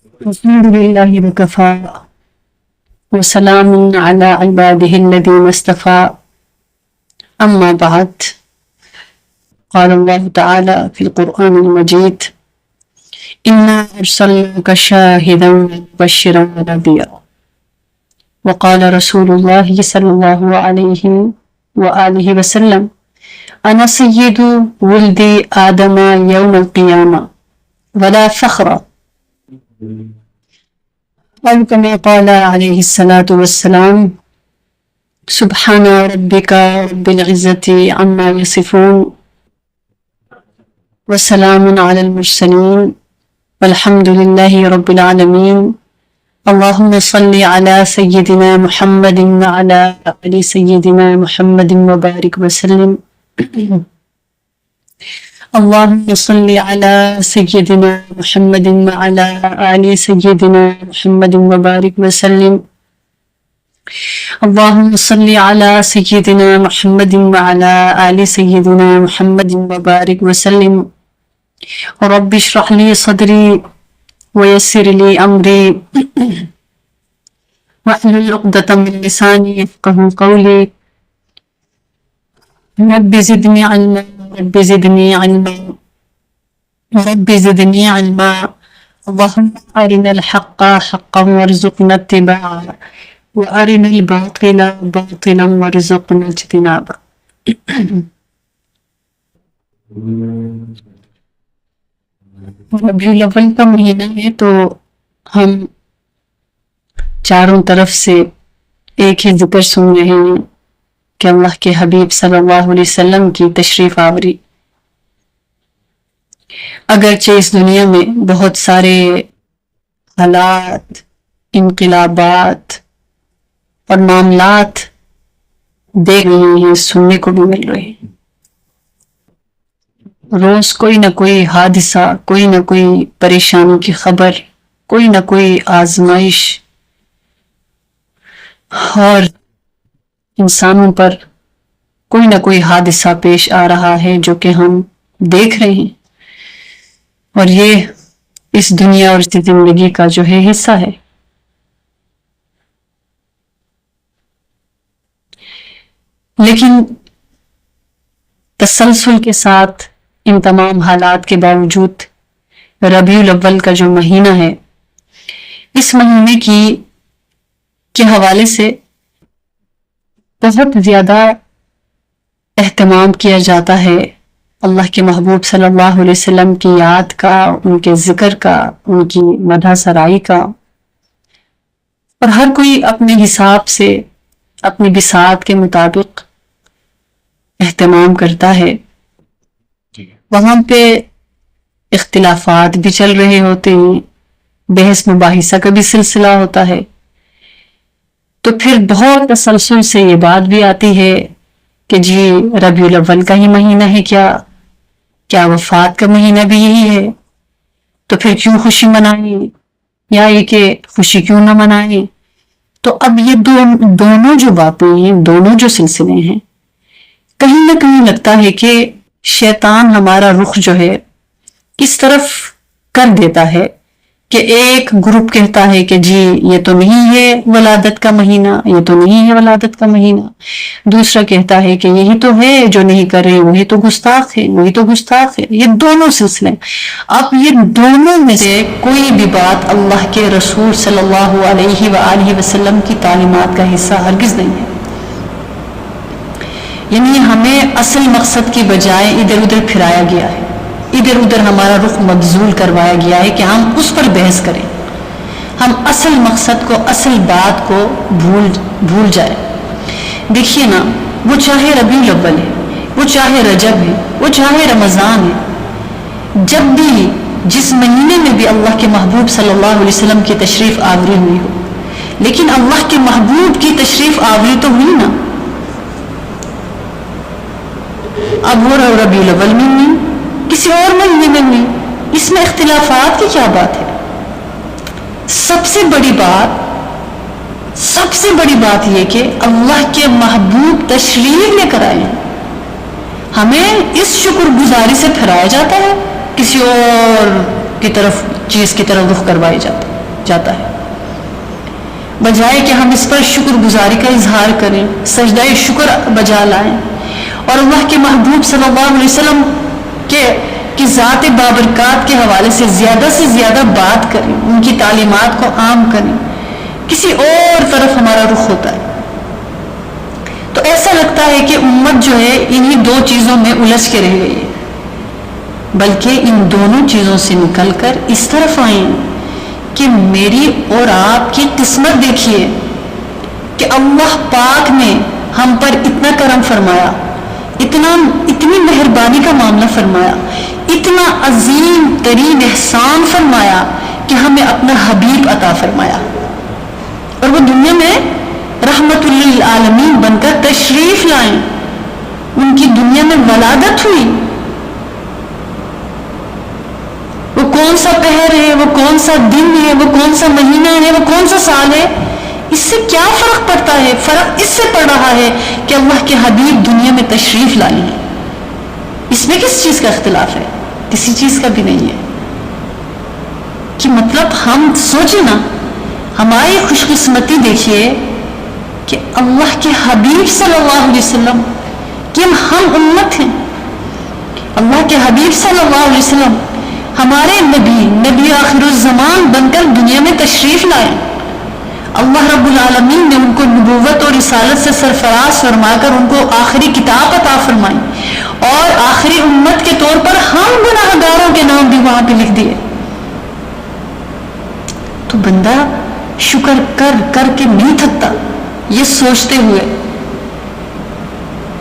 الحمد لله وكفى وسلام على عباده الذين اصطفى أما بعد. قال الله تعالى في القرآن المجيد: إنا أرسلناك شاهدا ومبشرا ونذيرا. وقال رسول الله صلى الله عليه وآله وسلم: أنا سيد ولد آدم يوم القيامة ولا فخر. أو كما قال عليه الصلاة والسلام: سبحان ربك رب العزة عما يصفون وسلام على المرسلين والحمد لله رب العالمين. اللهم صل على سيدنا محمد وعلى آل سيدنا محمد وبارك وسلم. اللهم صل على سيدنا محمد وعلى آل سيدنا محمد وبارك وسلم. اللهم صل على سيدنا محمد وعلى آل سيدنا محمد وبارك وسلم. رب اشرح لي صدري ويسر لي أمري واحلل عقدة من لساني يفقهوا قولي. رب زدني علما رب زدني علما رب زدني علما. اللهم أرنا الحق حقا وارزقنا اتباعه وأرنا الباطل باطلا وارزقنا اجتنابه. ربیع الاول کا مہینہ ہے تو ہم چاروں طرف سے ایک ہی ذکر سن رہے ہیں کہ اللہ کے حبیب صلی اللہ علیہ وسلم کی تشریف آوری. اگرچہ اس دنیا میں بہت سارے حالات، انقلابات اور معاملات دیکھ رہے ہیں، سننے کو بھی مل رہے ہیں. روز کوئی نہ کوئی حادثہ، کوئی نہ کوئی پریشانی کی خبر، کوئی نہ کوئی آزمائش اور انسانوں پر کوئی نہ کوئی حادثہ پیش آ رہا ہے جو کہ ہم دیکھ رہے ہیں، اور یہ اس دنیا اور اس زندگی کا جو ہے حصہ ہے. لیکن تسلسل کے ساتھ ان تمام حالات کے باوجود ربیع الاول کا جو مہینہ ہے، اس مہینے کے حوالے سے بہت زیادہ اہتمام کیا جاتا ہے اللہ کے محبوب صلی اللہ علیہ وسلم کی یاد کا، ان کے ذکر کا، ان کی مدح سرائی کا. اور ہر کوئی اپنے حساب سے، اپنی بساط کے مطابق اہتمام کرتا ہے. وہاں پہ اختلافات بھی چل رہے ہوتے ہیں، بحث مباحثہ کا بھی سلسلہ ہوتا ہے. تو پھر بہت تسلسل سے یہ بات بھی آتی ہے کہ جی ربیع الاول کا ہی مہینہ ہے کیا وفات کا مہینہ بھی یہی ہے؟ تو پھر کیوں خوشی منائیں، یا یہ کہ خوشی کیوں نہ منائیں؟ تو اب یہ دونوں جو باتیں ہیں، دونوں جو سلسلے ہیں، کہیں نہ کہیں لگتا ہے کہ شیطان ہمارا رخ جو ہے اس طرف کر دیتا ہے کہ ایک گروپ کہتا ہے کہ جی یہ تو نہیں ہے ولادت کا مہینہ، یہ تو نہیں ہے ولادت کا مہینہ. دوسرا کہتا ہے کہ یہی تو ہے، جو نہیں کر رہے وہی تو گستاخ ہے، وہی تو گستاخ ہے. یہ دونوں سلسلے. اب یہ دونوں میں سے کوئی بھی بات اللہ کے رسول صلی اللہ علیہ وآلہ وسلم کی تعلیمات کا حصہ ہرگز نہیں ہے. یعنی ہمیں اصل مقصد کی بجائے ادھر ادھر پھرایا گیا ہے، ادھر ادھر ہمارا رخ مبذول کروایا گیا ہے کہ ہم اس پر بحث کریں، ہم اصل مقصد کو، اصل بات کو بھول جائیں. دیکھیے نا، وہ چاہے ربیع الاول ہے، وہ چاہے رجب ہے، وہ چاہے رمضان ہے، جب بھی جس مہینے میں بھی اللہ کے محبوب صلی اللہ علیہ وسلم کی تشریف آوری ہوئی ہو، لیکن اللہ کے محبوب کی تشریف آوری تو ہوئی نا. اب وہ ربیع الاول میں نہیں، کسی اور مہینے میں نہیں، اس میں اختلافات کی کیا بات ہے؟ سب سے بڑی بات یہ کہ اللہ کے محبوب تشریف لے کر آئے ہیں، ہمیں اس شکر گزاری سے پھرایا جاتا ہے، کسی اور کی طرف چیز کی طرف رخ کروایا جاتا ہے. جاتا ہے، بجائے کہ ہم اس پر شکر گزاری کا اظہار کریں، سجدہ شکر بجا لائیں اور اللہ کے محبوب صلی اللہ علیہ وسلم کی ذات بابرکات کے حوالے سے زیادہ بات کریں، ان کی تعلیمات کو عام کریں، کسی اور طرف ہمارا رخ ہوتا ہے تو ایسا لگتا ہے کہ امت جو ہے انہی دو چیزوں میں الجھ کے رہ گئی ہے، بلکہ ان دونوں چیزوں سے نکل کر اس طرف آئیں کہ میری اور آپ کی قسمت دیکھیے کہ اللہ پاک نے ہم پر اتنا کرم فرمایا، اتنی مہربانی کا معاملہ فرمایا، اتنا عظیم ترین احسان فرمایا کہ ہمیں اپنا حبیب عطا فرمایا اور وہ دنیا میں رحمت للعالمین بن کر تشریف لائیں، ان کی دنیا میں ولادت ہوئی۔ وہ کون سا پہر ہے، وہ کون سا دن ہے، وہ کون سا مہینہ ہے، وہ کون سا سال ہے، اس سے کیا فرق پڑتا ہے؟ فرق اس سے پڑ رہا ہے کہ اللہ کے حبیب دنیا میں تشریف لائے ہیں۔ اس میں کس چیز کا اختلاف ہے؟ کسی چیز کا بھی نہیں ہے کہ مطلب ہم سوچیں نا، ہماری خوش قسمتی دیکھیے کہ اللہ کے حبیب صلی اللہ علیہ وسلم کہ ہم امت ہیں، اللہ کے حبیب صلی اللہ علیہ وسلم ہمارے نبی آخر الزمان بن کر دنیا میں تشریف لائے۔ اللہ رب العالمین نے ان کو نبوت اور رسالت سے سرفراز فرما کر ان کو آخری کتاب عطا فرمائی اور آخری امت کے طور پر ہم گناہ گاروں کے نام بھی وہاں پہ لکھ دیے۔ تو بندہ شکر کر کر کے نہیں تھکتا یہ سوچتے ہوئے،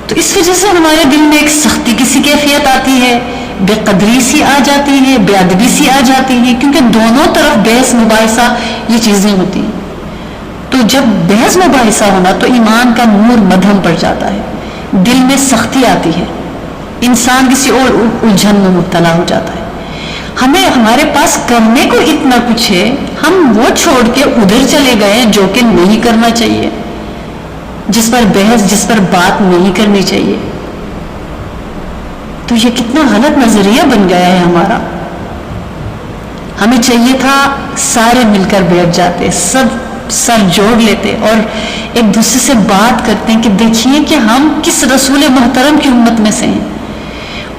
تو اس وجہ سے ہمارے دل میں ایک سختی کی سی کیفیت آتی ہے، بے قدری سی آ جاتی ہے، بے ادبی سی آ جاتی ہے، کیونکہ دونوں طرف بحث مباحثہ یہ چیزیں ہوتی ہیں۔ تو جب بحث مباحثہ ہونا تو ایمان کا نور مدھم پڑ جاتا ہے، دل میں سختی آتی ہے، انسان کسی اور الجھن میں مبتلا ہو جاتا ہے۔ ہمارے پاس کرنے کو اتنا کچھ ہے، ہم وہ چھوڑ کے ادھر چلے گئے جو کہ نہیں کرنا چاہیے، جس پر بحث، جس پر بات نہیں کرنی چاہیے۔ تو یہ کتنا غلط نظریہ بن گیا ہے ہمارا۔ ہمیں چاہیے تھا سارے مل کر بیٹھ جاتے، سب سر جوڑ لیتے اور ایک دوسرے سے بات کرتے ہیں کہ دیکھیے کہ ہم کس رسول محترم کی امت میں سے ہیں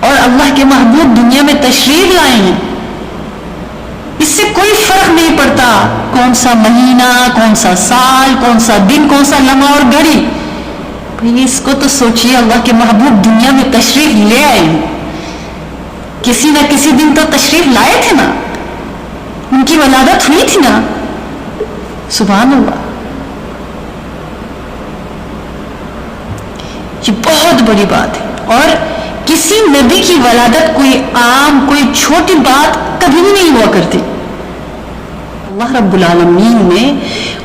اور اللہ کے محبوب دنیا میں تشریف لائے ہیں۔ اس سے کوئی فرق نہیں پڑتا کون سا مہینہ، کون سا سال، کون سا دن، کون سا لمحہ اور گھڑی۔ بھئی اس کو تو سوچئے، اللہ کے محبوب دنیا میں تشریف لے آئے ہیں، کسی نہ کسی دن تو تشریف لائے تھے نا، ان کی ولادت ہوئی تھی نا۔ سبحان اللہ، یہ بہت بڑی بات ہے اور کسی نبی کی ولادت کوئی عام، کوئی چھوٹی بات کبھی بھی نہیں ہوا کرتی۔ اللہ رب العالمین نے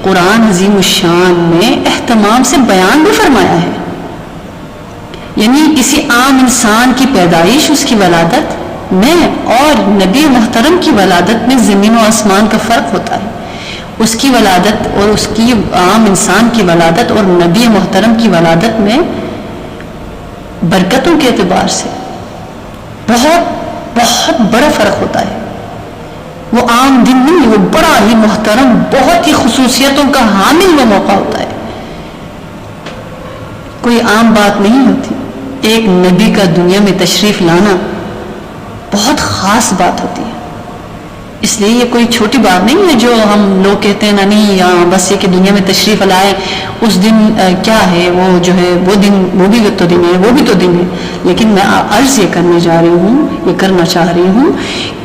قرآن عظیم الشان میں اہتمام سے بیان بھی فرمایا ہے، یعنی کسی عام انسان کی پیدائش، اس کی ولادت میں اور نبی محترم کی ولادت میں زمین و آسمان کا فرق ہوتا ہے۔ اس کی ولادت اور اس کی عام انسان کی ولادت اور نبی محترم کی ولادت میں برکتوں کے اعتبار سے بہت بہت بڑا فرق ہوتا ہے۔ وہ عام دن نہیں، وہ بڑا ہی محترم، بہت ہی خصوصیتوں کا حامل وہ موقع ہوتا ہے، کوئی عام بات نہیں ہوتی۔ ایک نبی کا دنیا میں تشریف لانا بہت خاص بات ہوتی ہے، اس لیے یہ کوئی چھوٹی بات نہیں ہے جو ہم لوگ کہتے ہیں نا، نہیں بس یہ کہ دنیا میں تشریف لائے اس دن کیا ہے، وہ جو ہے وہ دن، وہ بھی تو دن ہے، وہ بھی تو دن ہے۔ لیکن میں عرض یہ کرنے جا رہی ہوں، یہ کرنا چاہ رہی ہوں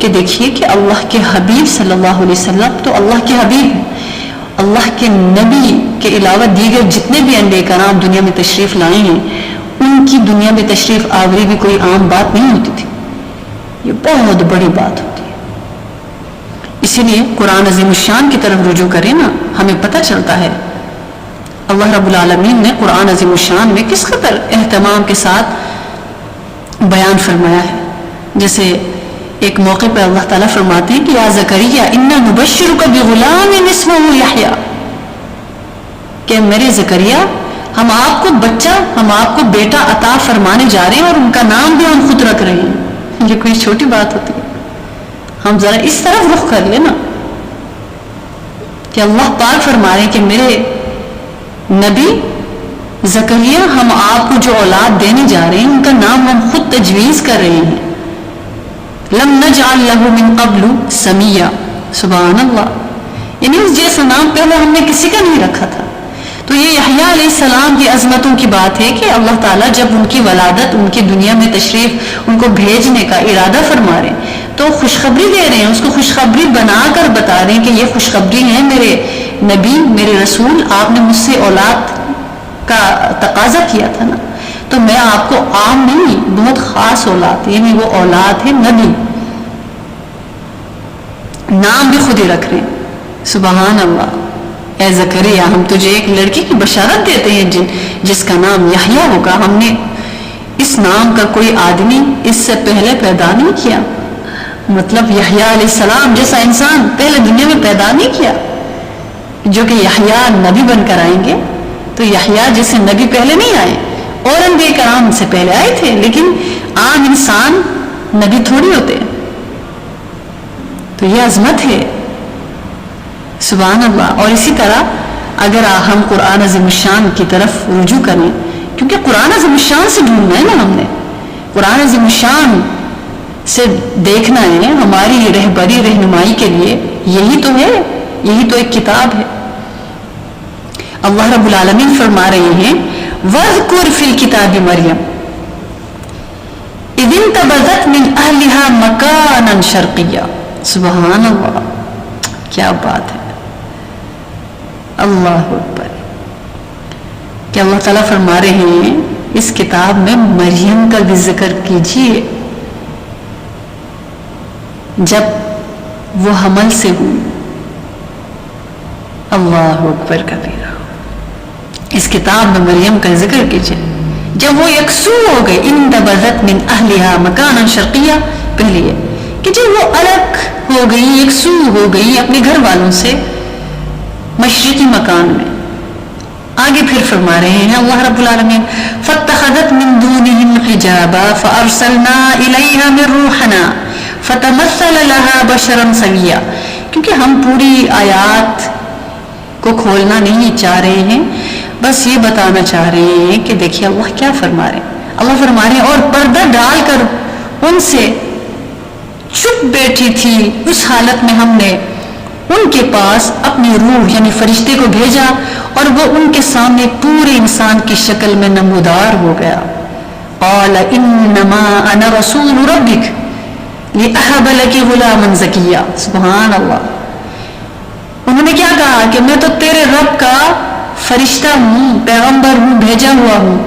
کہ دیکھیے کہ اللہ کے حبیب صلی اللہ علیہ وسلم تو اللہ کے حبیب ہیں، اللہ کے نبی کے علاوہ دیگر جتنے بھی انبیاء کرام دنیا میں تشریف لائے ہیں، ان کی دنیا میں تشریف آوری بھی کوئی عام بات نہیں ہوتی تھی، یہ بہت بڑی بات ہوتی ہے۔ اسی لیے قرآن عظیم الشان کی طرف رجوع کریں نا، ہمیں پتہ چلتا ہے اللہ رب العالمین نے قرآن عظیم الشان میں کس قدر اہتمام کے ساتھ بیان فرمایا ہے۔ جیسے ایک موقع پہ اللہ تعالیٰ فرماتے ہیں کہ یا زکریا انا نبشرک بغلام اسمہ یحییٰ، کہ میرے زکریا ہم آپ کو بچہ، ہم آپ کو بیٹا عطا فرمانے جا رہے ہیں اور ان کا نام بھی ہم خود رکھ رہے ہیں۔ یہ کوئی چھوٹی بات ہوتی ہے؟ ہم ذرا اس طرف رخ کر لیں نا، کہ اللہ پاک فرما رہے ہیں کہ میرے نبی زکریا ہم آپ کو جو اولاد دینے جا رہے ہیں ان کا نام ہم خود تجویز کر رہے ہیں. لم نجعل له من قبل سمیا. سبحان اللہ. یعنی اس جیسا نام پہلے ہم نے کسی کا نہیں رکھا تھا. تو یہ یحییٰ علیہ السلام کی عظمتوں کی بات ہے کہ اللہ تعالیٰ جب ان کی ولادت ان کی دنیا میں تشریف ان کو بھیجنے کا ارادہ فرما رہے ہیں تو خوشخبری دے رہے ہیں, اس کو خوشخبری بنا کر بتا رہے ہیں کہ یہ خوشخبری ہے میرے نبی میرے رسول, آپ نے مجھ سے اولاد کا تقاضا کیا تھا نا, تو میں آپ کو عام نہیں بہت خاص اولاد, یعنی وہ اولاد ہے نبی. نام بھی خود ہی رکھ رہے ہیں. سبحان اللہ. اے زکریا ہم تجھے ایک لڑکی کی بشارت دیتے ہیں جس کا نام یحییٰ ہوگا. ہم نے اس نام کا کوئی آدمی اس سے پہلے پیدا نہیں کیا, مطلب یحییٰ علیہ السلام جیسا انسان پہلے دنیا میں پیدا نہیں کیا جو کہ یحییٰ نبی بن کر آئیں گے. تو یحییٰ جیسے نبی پہلے نہیں آئے, اور انبیاء کرام سے پہلے آئے تھے, لیکن عام انسان نبی تھوڑی ہوتے ہیں. تو یہ عظمت ہے. سبحان اللہ. اور اسی طرح اگر ہم قرآن عظیم الشان کی طرف رجوع کریں, کیونکہ قرآن عظیم الشان سے ڈھونڈنا ہے نا, ہم نے قرآن عظیم الشان سے دیکھنا ہے ہماری رہبری رہنمائی کے لیے. یہی تو ہے, یہی تو ایک کتاب ہے. اللہ رب العالمین فرما رہے ہیں وَاذْكُرْ فِي الْكِتَابِ مَرْيَمَ إِذِ انْتَبَذَتْ مِنْ أَهْلِهَا مَكَانًا شَرْقِيًّا. سبحان اللہ, کیا بات ہے. اللہ اکبر. کہ اللہ تعالیٰ فرما رہے ہیں اس کتاب میں مریم کا بھی ذکر کیجیے جب وہ حمل سے ہوئی. اللہ اکبر کبیرہ. اس کتاب میں مریم کا ذکر کیجیے جب وہ یکسو ہو گئی. انتبذت من اہلها مکانا شرقیہ, پہلے یہ کہ جب وہ الگ ہو گئی, یکسو ہو گئی اپنے گھر والوں سے مشرقی مکان میں. آگے پھر فرما رہے ہیں اللہ رب العالمین فاتخذت من دونهم حجابا فارسلنا الیہا من روحنا فتمثل لها بشرا سویا. کیونکہ ہم پوری آیات کو کھولنا نہیں چاہ رہے ہیں, بس یہ بتانا چاہ رہے ہیں کہ دیکھیے اللہ کیا فرما رہے ہیں. اللہ فرما رہے ہیں اور پردہ ڈال کر ان سے چپ بیٹھی تھی, اس حالت میں ہم نے ان کے پاس اپنی روح یعنی فرشتے کو بھیجا اور وہ ان کے سامنے پورے انسان کی شکل میں نمودار ہو گیا. قال انما انا رسول ربک لأہب لک غلاما زکیا. سبحان اللہ. انہوں نے کیا کہا کہ میں تو تیرے رب کا فرشتہ ہوں, پیغمبر ہوں, بھیجا ہوا ہوں.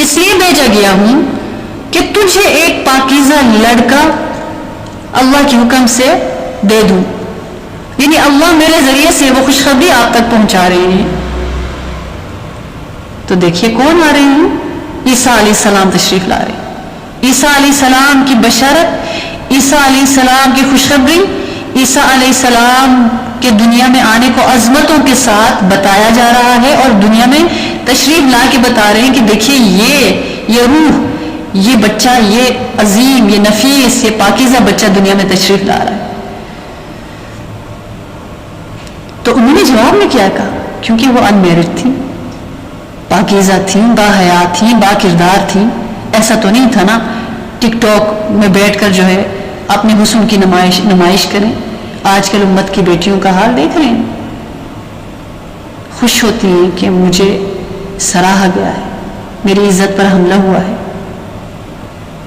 اس لیے بھیجا گیا ہوں کہ تجھے ایک پاکیزہ لڑکا اللہ کے حکم سے دے دوں. یعنی اللہ میرے ذریعے سے وہ خوشخبری آپ تک پہنچا رہے ہیں. تو دیکھیے کون آ رہے ہیں, عیسیٰ علیہ السلام تشریف لا رہے ہیں. عیسیٰ علیہ السلام کی بشارت, عیسیٰ علیہ السلام کی خوشخبری, عیسیٰ علیہ السلام کے دنیا میں آنے کو عظمتوں کے ساتھ بتایا جا رہا ہے اور دنیا میں تشریف لا کے بتا رہے ہیں کہ دیکھیے یہ روح, یہ بچہ, یہ عظیم, یہ نفیس, یہ پاکیزہ بچہ دنیا میں تشریف لا رہا ہے. تو انہوں نے جواب میں کیا کہا, کیونکہ وہ انمیرڈ تھی, پاکیزہ تھیں, باحیا تھیں, با کردار تھیں. ایسا تو نہیں تھا نا ٹک ٹاک میں بیٹھ کر جو ہے اپنے حسن کی نمائش کریں. آج کل امت کی بیٹیوں کا حال دیکھ رہے ہیں, خوش ہوتی ہیں کہ مجھے سراہا گیا ہے, میری عزت پر حملہ ہوا ہے,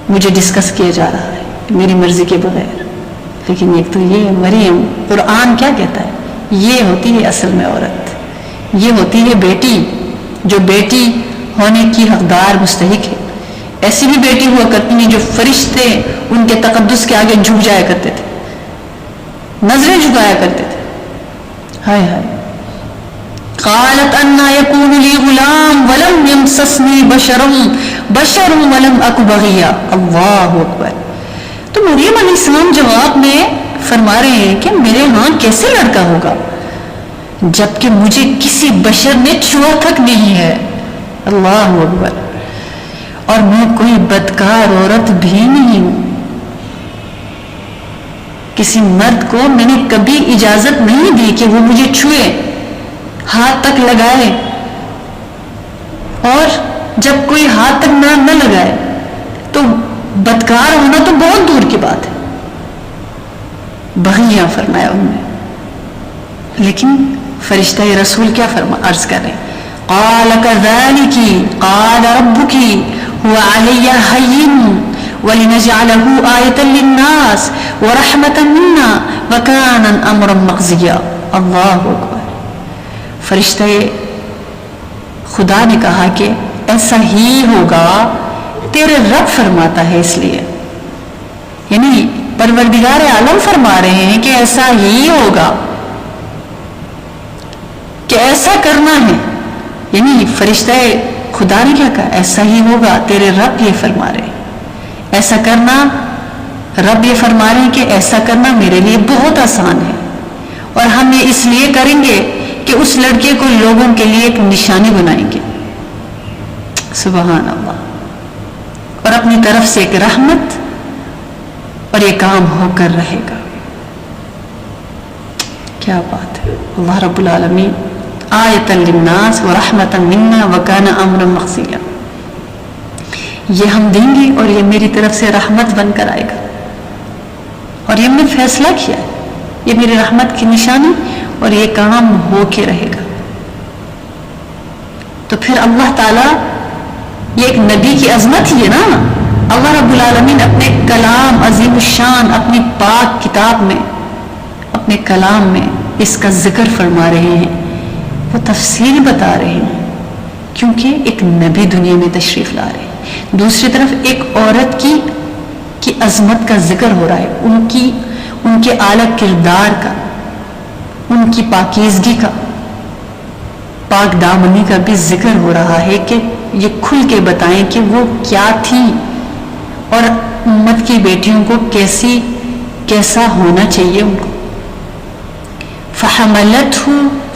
مجھے ڈسکس کیا جا رہا ہے میری مرضی کے بغیر. لیکن ایک تو یہ مریم, قرآن کیا کہتا ہے, یہ ہوتی ہے اصل میں عورت, یہ ہوتی ہے بیٹی جو بیٹی ہونے کی حقدار مستحق ہے. ایسی بھی بیٹی ہوا کرتی ہیں جو فرشتے ان کے تقدس کے آگے جھک جایا کرتے تھے, نظریں جھکایا کرتے تھے. ہائے ہائے. قالت انا يكون لي غلام ولم يمسسني بشر ولم اك بغيا. اللہ اکبر. تو مریم علیہ السلام جواب میں فرما رہے ہیں کہ میرے ہاں کیسے لڑکا ہوگا جبکہ مجھے کسی بشر نے چھوا تک نہیں ہے. اللہ اکبر. اور میں کوئی بدکار عورت بھی نہیں ہوں کہ کسی مرد کو میں نے کبھی اجازت نہیں دی کہ وہ مجھے چھوئے، ہاتھ تک لگائے، اور جب کوئی ہاتھ تک نہ لگائے تو بدکار ہونا تو بہت دور کی بات ہے، بغیاں فرمایا ان نے. لیکن فرشتہ رسول کیا عرض کر رہے ہیں؟ قال كذلك قال ربك هو علي هين ولنجعله آية للناس ورحمة منا وكان امرا مقضيا. اللہ اکبر. فرشتہ خدا نے کہا کہ ایسا ہی ہوگا، تیرے رب فرماتا ہے، اس لیے یعنی پروردگار عالم فرما رہے ہیں کہ ایسا ہی ہوگا، کہ ایسا کرنا ہے. یعنی فرشتہ خدا نے کیا کہا؟ ایسا ہی ہوگا، تیرے رب یہ فرما رہے ہیں ایسا کرنا. رب یہ فرما رہے ہیں کہ ایسا کرنا میرے لیے بہت آسان ہے، اور ہم یہ اس لیے کریں گے کہ اس لڑکے کو لوگوں کے لیے ایک نشانی بنائیں گے. سبحان اللہ. اور اپنی طرف سے ایک رحمت، اور یہ کام ہو کر رہے گا. کیا بات ہے. اللہ رب العالمین آیۃ للناس ورحمۃ منا وکان امرا مقضیا. یہ ہم دیں گے اور یہ میری طرف سے رحمت بن کر آئے گا، اور یہ میں نے فیصلہ کیا ہے، یہ میری رحمت کی نشانی، اور یہ کام ہو کے رہے گا. تو پھر اللہ تعالی، یہ ایک نبی کی عظمت ہی ہے نا. اللہ رب العالمین اپنے کلام عظیم الشان، اپنی پاک کتاب میں، اپنے کلام میں اس کا ذکر فرما رہے ہیں، وہ تفصیل بتا رہے ہیں، کیونکہ ایک نبی دنیا میں تشریف لا رہے ہیں. دوسری طرف ایک عورت کی عظمت کا ذکر ہو رہا ہے، ان کے اعلیٰ کردار کا، ان کی پاکیزگی کا، پاک دامنی کا بھی ذکر ہو رہا ہے کہ یہ کھل کے بتائیں کہ وہ کیا تھی، اور امت کی بیٹیوں کو کیسا ہونا چاہیے ان کو. فَحَمَلَتْهُ